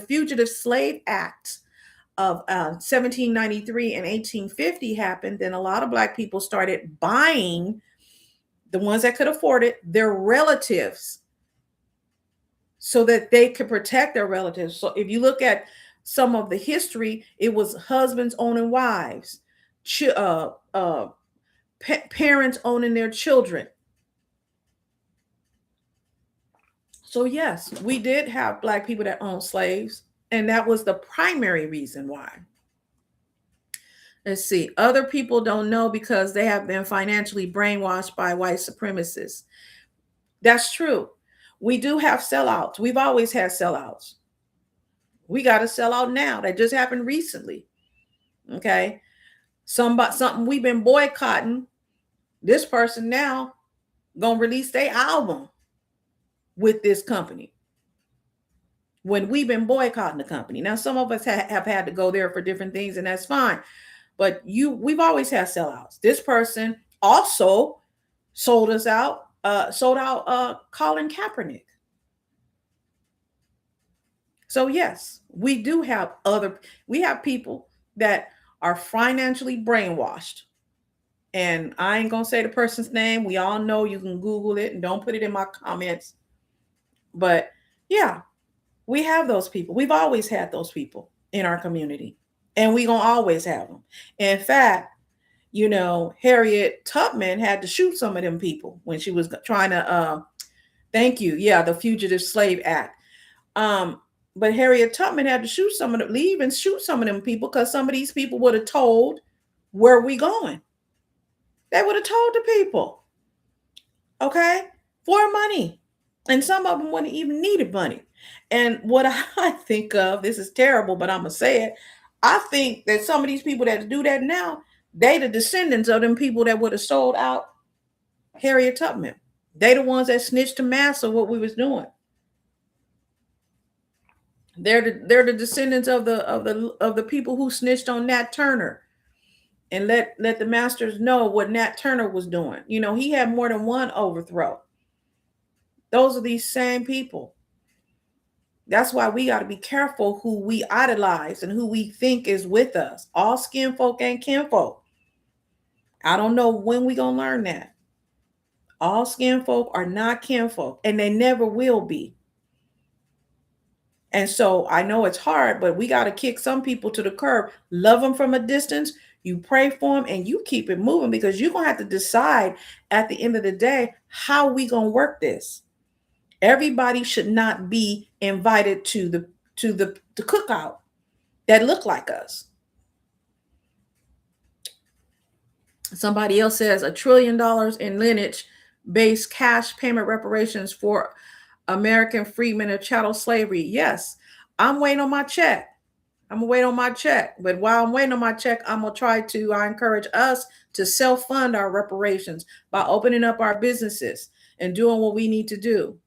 S1: Fugitive Slave Act of 1793 and 1850 happened, then a lot of Black people started buying, the ones that could afford it, their relatives, so that they could protect their relatives. So if you look at some of the history, it was husbands owning wives, parents owning their children. So yes, we did have Black people that owned slaves, and that was the primary reason why. Let's see. Other people don't know because they have been financially brainwashed by white supremacists. That's true. We do have sellouts. We've always had sellouts. We got a sellout now that just happened recently. Okay. Something we've been boycotting. This person now gonna release their album with this company when we've been boycotting the company. Now, some of us have had to go there for different things, and that's fine. But we've always had sellouts. This person also sold out Colin Kaepernick. So yes, we have people that are financially brainwashed. And I ain't gonna say the person's name. We all know, you can Google it and don't put it in my comments. But yeah, we have those people. We've always had those people in our community, and we gonna always have them. In fact, Harriet Tubman had to shoot some of them people when she was trying to, thank you. Yeah, the Fugitive Slave Act. But Harriet Tubman had to leave and shoot some of them people because some of these people would have told where we going. They would have told the people, okay, for money. And some of them wouldn't even needed money. And what I think of, this is terrible, but I'm gonna say it. I think that some of these people that do that now, they the descendants of them people that would have sold out Harriet Tubman. They the ones that snitched to Massa what we was doing. They're the descendants of the people who snitched on Nat Turner and let the masters know what Nat Turner was doing. He had more than one overthrow. Those are these same people. That's why we got to be careful who we idolize and who we think is with us. All skin folk ain't kinfolk. I don't know when we gonna learn that. All skin folk are not kinfolk, and they never will be. And so I know it's hard, but we got to kick some people to the curb. Love them from a distance. You pray for them and you keep it moving, because you're going to have to decide at the end of the day, how we going to work this. Everybody should not be invited to the cookout that look like us. Somebody else says $1 trillion in lineage-based cash payment reparations for American freedmen of chattel slavery. Yes, I'm waiting on my check. I'm gonna wait on my check. But while I'm waiting on my check, I encourage us to self-fund our reparations by opening up our businesses and doing what we need to do.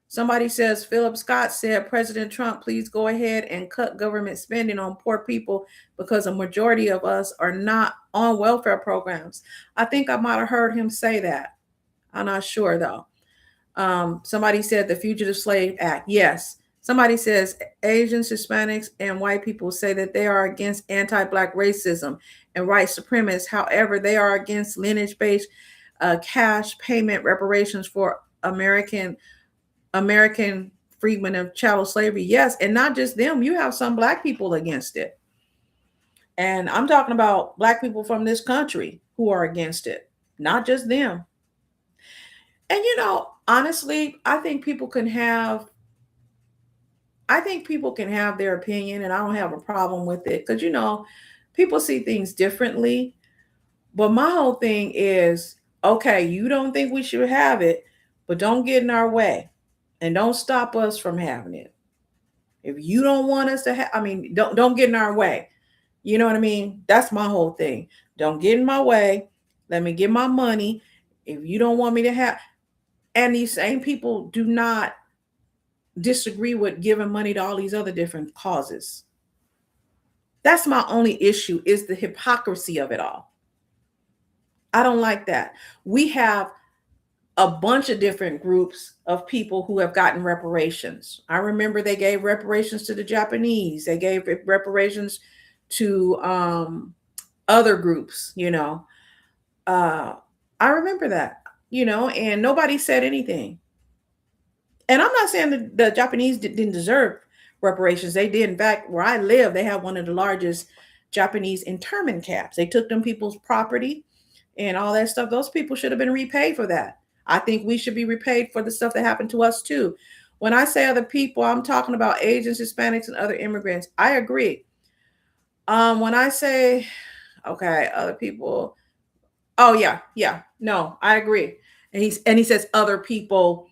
S1: Somebody says, Philip Scott said, President Trump, please go ahead and cut government spending on poor people because a majority of us are not on welfare programs. I think I might have heard him say that. I'm not sure though. Somebody said the Fugitive Slave Act. Yes. Somebody says Asians, Hispanics, and white people say that they are against anti-Black racism and white supremacists. However, they are against lineage-based cash payment reparations for American freedmen of chattel slavery. Yes, and not just them. You have some Black people against it. And I'm talking about Black people from this country who are against it, not just them. And honestly, I think people can have their opinion, and I don't have a problem with it, because people see things differently. But my whole thing is, okay, you don't think we should have it, but don't get in our way and don't stop us from having it. If you don't want us to have, don't get in our way. You know what I mean? That's my whole thing. Don't get in my way. Let me get my money. If you don't want me to have, and these same people do not disagree with giving money to all these other different causes. That's my only issue, is the hypocrisy of it all. I don't like that. We have a bunch of different groups of people who have gotten reparations. I remember they gave reparations to the Japanese. They gave reparations to other groups, I remember that, and nobody said anything. And I'm not saying that the Japanese didn't deserve reparations. They did. In fact, where I live, they have one of the largest Japanese internment camps. They took them people's property and all that stuff. Those people should have been repaid for that. I think we should be repaid for the stuff that happened to us too. When I say other people, I'm talking about Asians, Hispanics, and other immigrants. I agree. When I say, okay, other people, oh yeah, no, I agree. And he says other people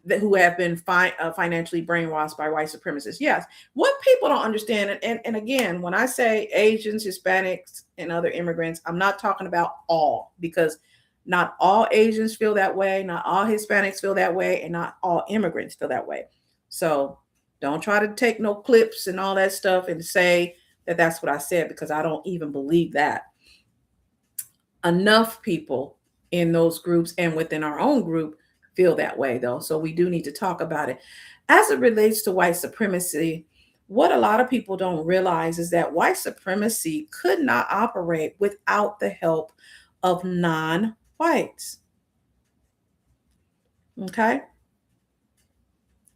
S1: who have been financially brainwashed by white supremacists. Yes. What people don't understand, and again, when I say Asians, Hispanics, and other immigrants, I'm not talking about all, because not all Asians feel that way, not all Hispanics feel that way, and not all immigrants feel that way. So don't try to take no clips and all that stuff and say that that's what I said, because I don't even believe that. Enough people in those groups and within our own group feel that way, though. So we do need to talk about it. As it relates to white supremacy, what a lot of people don't realize is that white supremacy could not operate without the help of non-whites. Okay?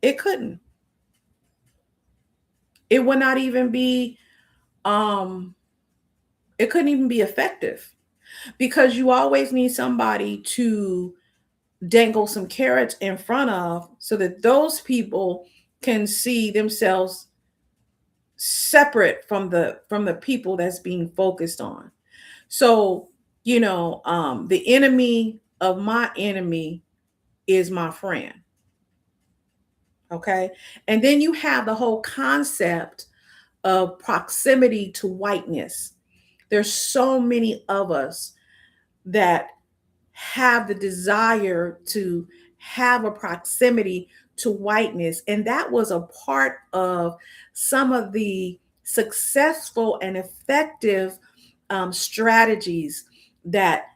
S1: It couldn't. It would not even be, it couldn't even be effective. because you always need somebody to dangle some carrots in front of so that those people can see themselves separate from the people that's being focused on. So, the enemy of my enemy is my friend. Okay. And then you have the whole concept of proximity to whiteness. There's so many of us that have the desire to have a proximity to whiteness. And that was a part of some of the successful and effective strategies that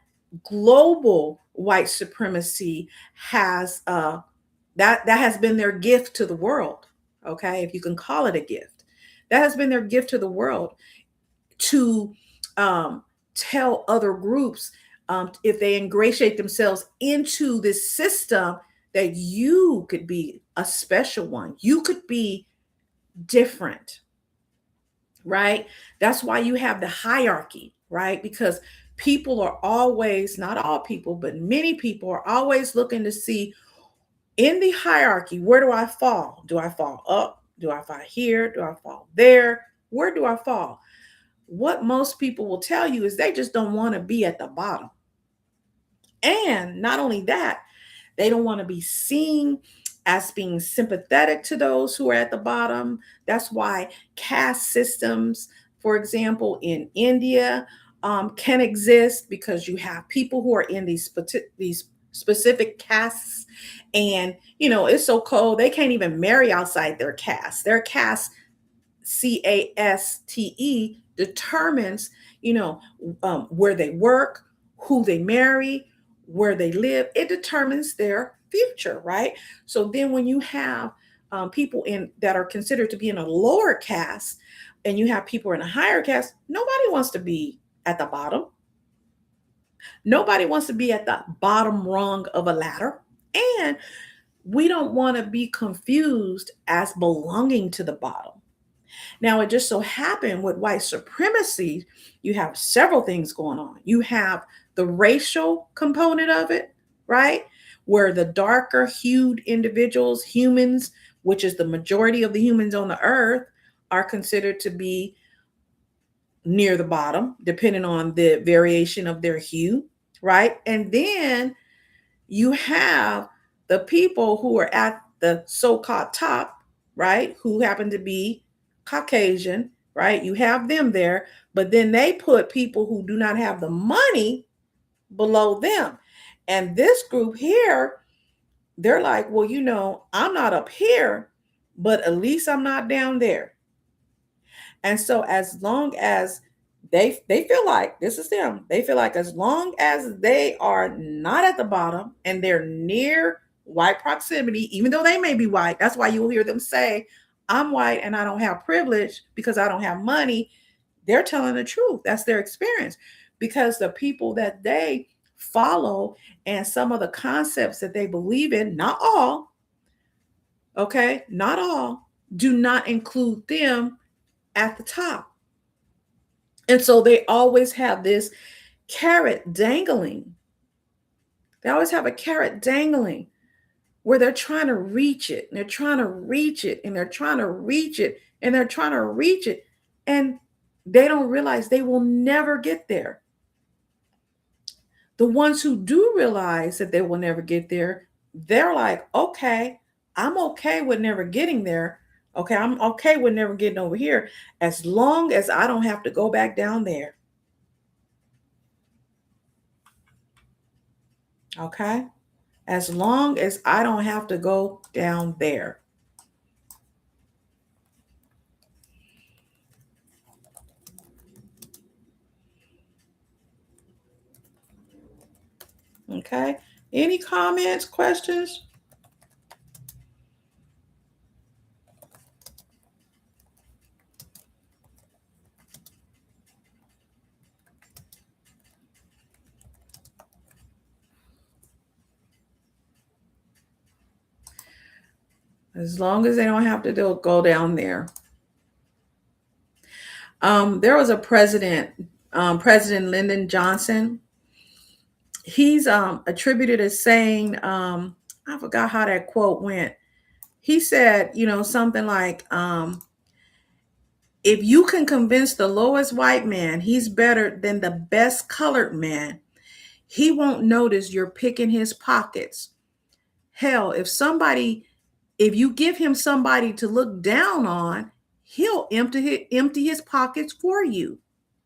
S1: global white supremacy has that has been their gift to the world. Okay, if you can call it a gift, that has been their gift to the world to tell other groups, if they ingratiate themselves into this system, that you could be a special one, you could be different, right? That's why you have the hierarchy, right? Because people are always, not all people, but many people are always looking to see in the hierarchy, where do I fall? Do I fall up? Do I fall here? Do I fall there? Where do I fall? What most people will tell you is they just don't want to be at the bottom. And not only that, they don't want to be seen as being sympathetic to those who are at the bottom. That's why caste systems, for example, in India, can exist, because you have people who are in these specific castes, and it's so cold they can't even marry outside their caste. Their caste, caste, determines, where they work, who they marry, where they live. It determines their future, right? So then when you have people in that are considered to be in a lower caste, and you have people in a higher caste, nobody wants to be at the bottom. Nobody wants to be at the bottom rung of a ladder. And we don't want to be confused as belonging to the bottom. Now, it just so happened with white supremacy, you have several things going on. You have the racial component of it, right? Where the darker hued individuals, humans, which is the majority of the humans on the earth, are considered to be near the bottom, depending on the variation of their hue, right? And then you have the people who are at the so-called top, right? Who happen to be Caucasian, right? You have them there, but then they put people who do not have the money below them. And this group here, they're like, well, I'm not up here, but at least I'm not down there. And so as long as they feel like, this is them, they feel like as long as they are not at the bottom and they're near white proximity, even though they may be white, that's why you'll hear them say, I'm white and I don't have privilege because I don't have money. They're telling the truth. That's their experience, because the people that they follow and some of the concepts that they believe in, not all, okay, not all, do not include them at the top. And so they always have this carrot dangling. They always have a carrot dangling where they're trying to reach it, and they're trying to reach it, and they're trying to reach it, and they're trying to reach it. And they don't realize they will never get there. The ones who do realize that they will never get there, they're like, okay, I'm okay with never getting there. Okay, I'm okay with never getting over here as long as I don't have to go back down there. Okay, as long as I don't have to go down there. Okay, any comments, questions? As long as they don't have to go down there. There was a president, President Lyndon Johnson. he's attributed as saying, I forgot how that quote went. He said, something like, if you can convince the lowest white man he's better than the best colored man, he won't notice you're picking his pockets. Hell, if you give him somebody to look down on, he'll empty his pockets for you.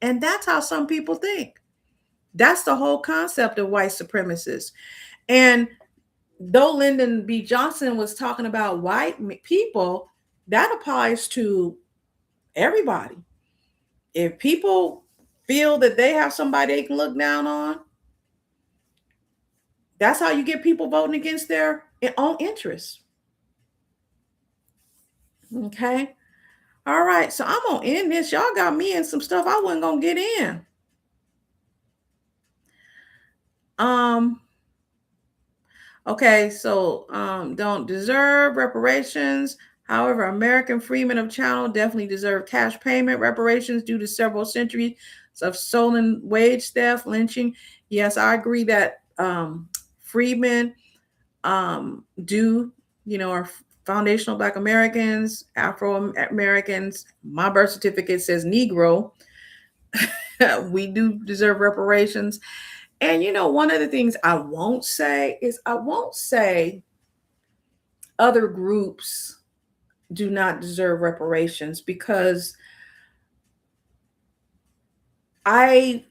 S1: And that's how some people think. That's the whole concept of white supremacists. And though Lyndon B. Johnson was talking about white people, that applies to everybody. If people feel that they have somebody they can look down on, that's how you get people voting against their own interests. Okay. All right. So I'm going to end this. Y'all got me in some stuff I wasn't going to get in. Okay. So don't deserve reparations. However, American freemen of chattel definitely deserve cash payment reparations due to several centuries of stolen wage theft, lynching. Yes, I agree that freedmen do, are foundational Black Americans, Afro Americans. My birth certificate says Negro. We do deserve reparations. And one of the things I won't say is I won't say other groups do not deserve reparations, because I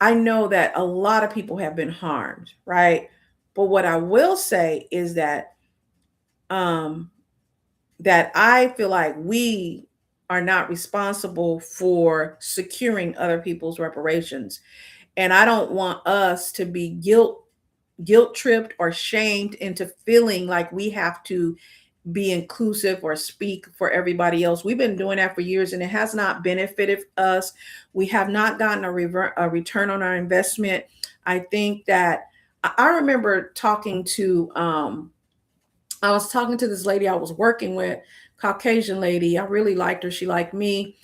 S1: know that a lot of people have been harmed, right? But what I will say is that that I feel like we are not responsible for securing other people's reparations. And I don't want us to be guilt tripped or shamed into feeling like we have to be inclusive or speak for everybody else. We've been doing that for years and it has not benefited us. We have not gotten a return on our investment. I think that I remember I was talking to this lady I was working with, Caucasian lady. I really liked her. She liked me.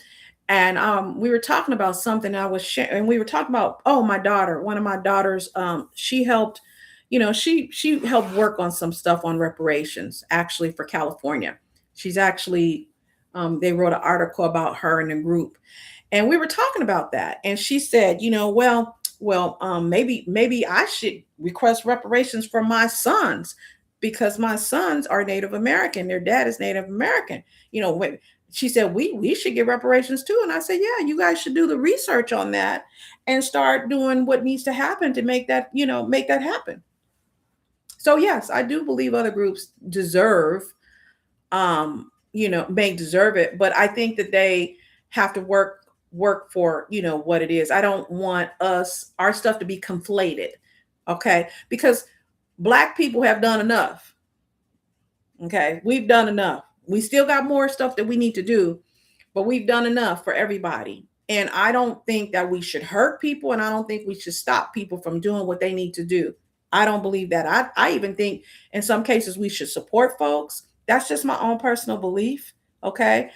S1: And we were talking about something I was sharing, and we were talking about, my daughter, one of my daughters, she helped, she helped work on some stuff on reparations, actually, for California. She's actually, they wrote an article about her in a group. And we were talking about that. And she said, maybe I should request reparations for my sons, because my sons are Native American. Their dad is Native American. She said, we should get reparations too. And I said, yeah, you guys should do the research on that and start doing what needs to happen to make that happen. So yes, I do believe other groups deserve, may deserve it, but I think that they have to work for, what it is. I don't want our stuff to be conflated. Okay. Because Black people have done enough. Okay. We've done enough. We still got more stuff that we need to do, but we've done enough for everybody. And I don't think that we should hurt people, and I don't think we should stop people from doing what they need to do. I don't believe that. I even think in some cases we should support folks. That's just my own personal belief. Okay.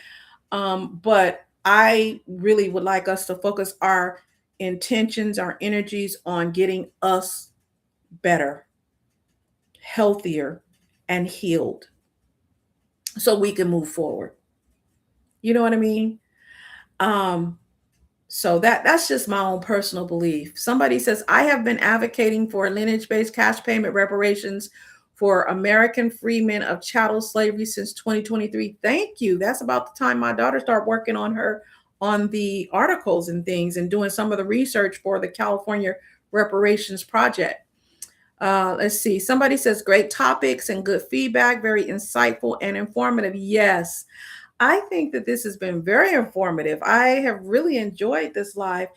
S1: But I really would like us to focus our intentions, our energies on getting us better, healthier, and healed so we can move forward. You know what I mean? So that's just my own personal belief. Somebody says, I have been advocating for lineage-based cash payment reparations for American freemen of chattel slavery since 2023. Thank you. That's about the time my daughter started working on the articles and things and doing some of the research for the California Reparations Project. Let's see. Somebody says, great topics and good feedback, very insightful and informative. Yes. I think that this has been very informative. I have really enjoyed this live.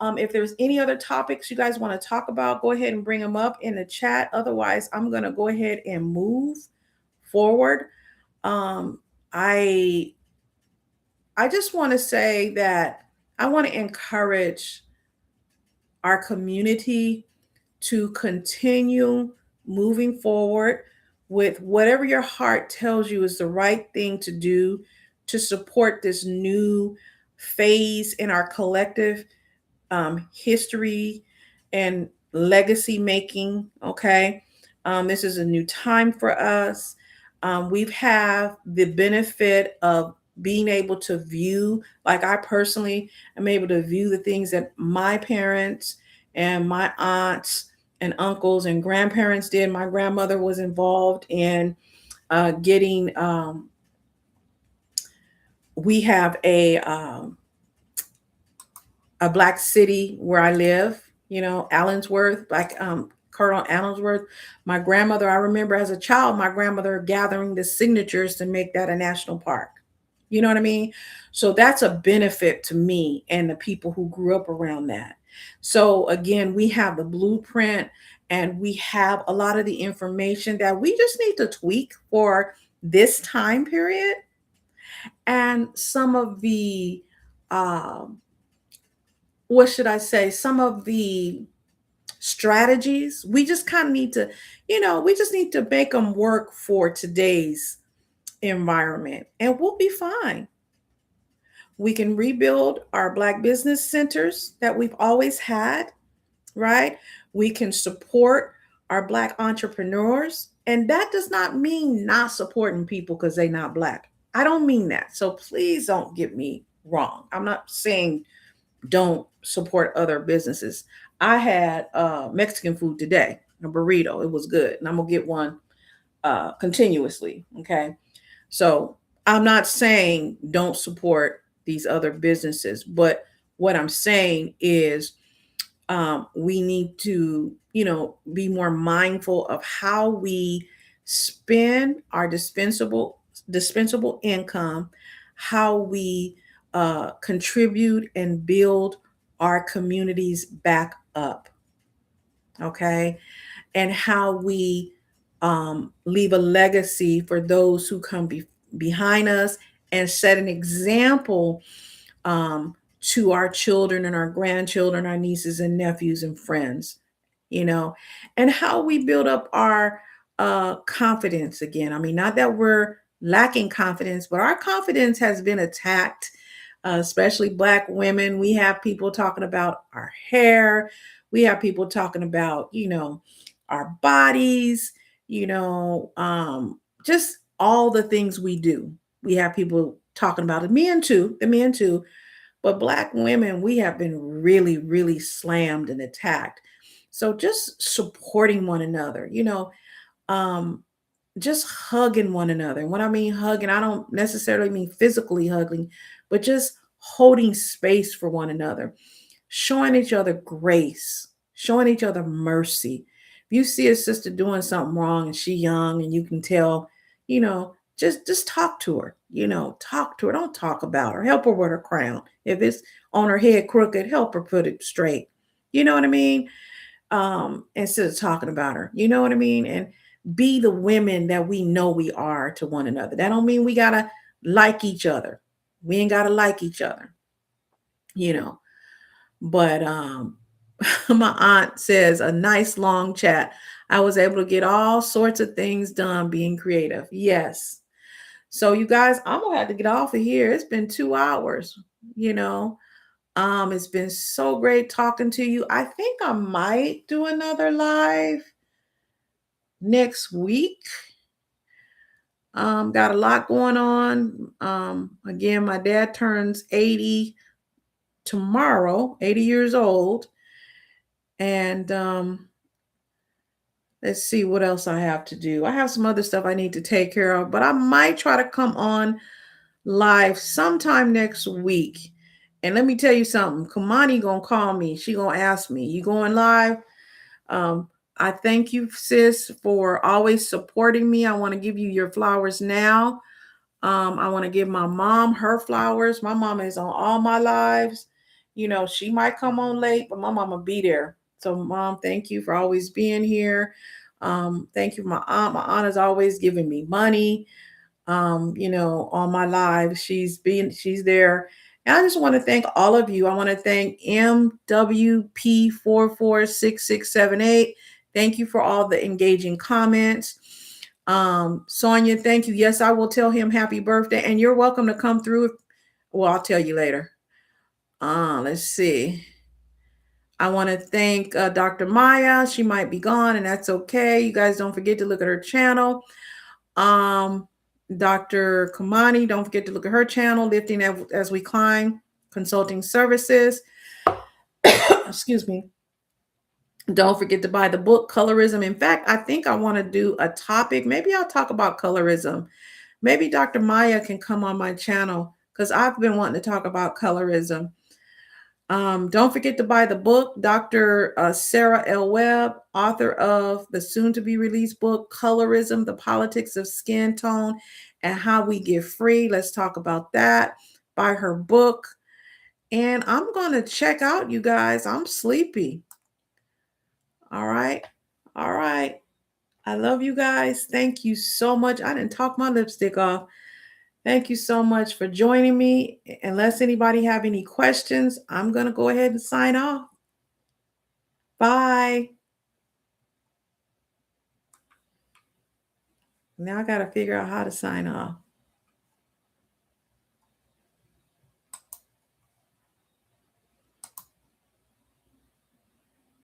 S1: If there's any other topics you guys want to talk about, go ahead and bring them up in the chat. Otherwise, I'm going to go ahead and move forward. I just want to say that I want to encourage our community to continue moving forward with whatever your heart tells you is the right thing to do to support this new phase in our collective history and legacy making. Okay. This is a new time for us. We've have the benefit of being able to view, like I personally am able to view the things that my parents and my aunts and uncles and grandparents did. My grandmother was involved in getting, we have a black city where I live, Allensworth, black Colonel Allensworth. My grandmother, I remember as a child, my grandmother gathering the signatures to make that a national park. You know what I mean? So that's a benefit to me and the people who grew up around that. So again, we have the blueprint and we have a lot of the information that we just need to tweak for this time period, and some of the um what should I say, some of the strategies, we just kind of need to, we just need to make them work for today's environment and we'll be fine. We can rebuild our Black business centers that we've always had, right? We can support our Black entrepreneurs. And that does not mean not supporting people because they're not Black. I don't mean that. So please don't get me wrong. I'm not saying don't support other businesses. I had Mexican food today, a burrito. It was good. And I'm going to get one continuously. Okay. So I'm not saying don't support these other businesses, but what I'm saying is we need to, be more mindful of how we spend our dispensable income, how we contribute and build our communities back up, okay, and how we leave a legacy for those who come behind us and set an example um, to our children and our grandchildren, our nieces and nephews and friends, and how we build up our confidence again. I mean, not that we're lacking confidence, but our confidence has been attacked, especially Black women. We have people talking about our hair, we have people talking about, our bodies, just all the things we do. We have people talking about it, the men too, but Black women, we have been really, really slammed and attacked. So just supporting one another, um, just hugging one another. And when I mean hugging, I don't necessarily mean physically hugging, but just holding space for one another, showing each other grace, showing each other mercy. If you see a sister doing something wrong and she young and you can tell, just talk to her, talk to her. Don't talk about her. Help her with her crown. If it's on her head crooked, help her put it straight. You know what I mean? Instead of talking about her. You know what I mean? And be the women that we know we are to one another. That don't mean we gotta like each other. We ain't gotta like each other, you know. But my aunt says a nice long chat. I was able to get all sorts of things done being creative. Yes. So you guys, I'm gonna have to get off of here. It's been 2 hours, you know. It's been so great talking to you. I think I might do another live next week. Got a lot going on. Again, my dad turns 80 tomorrow, 80 years old. And let's see what else I have to do. I have some other stuff I need to take care of, but I might try to come on live sometime next week. And let me tell you something. Kimani gonna call me. She gonna ask me, "You going live?" Um, I thank you, sis, for always supporting me. I want to give you your flowers now. I want to give my mom her flowers. My mama is on all my lives. She might come on late, but my mama be there. So, mom, thank you for always being here. Thank you, my aunt. My aunt is always giving me money. On my live, she's there. And I just want to thank all of you. I want to thank MWP446678. Thank you for all the engaging comments. Sonia, thank you. Yes, I will tell him happy birthday, and you're welcome to come through. Well, I'll tell you later. Let's see. I want to thank Dr. Maya. She might be gone, and that's okay. You guys don't forget to look at her channel. Dr. Kimani, don't forget to look at her channel, Lifting as We Climb, Consulting Services. Excuse me. Don't forget to buy the book, Colorism. In fact, I think I want to do a topic. Maybe I'll talk about colorism. Maybe Dr. Maya can come on my channel because I've been wanting to talk about colorism. Don't forget to buy the book, Dr. Sarah L. Webb, author of the soon-to-be released book, Colorism, The Politics of Skin Tone and How We Get Free. Let's talk about that. Buy her book. And I'm going to check out, you guys. I'm sleepy. All right. All right. I love you guys. Thank you so much. I didn't talk my lipstick off. Thank you so much for joining me. Unless anybody have any questions, I'm going to go ahead and sign off. Bye. Now I got to figure out how to sign off.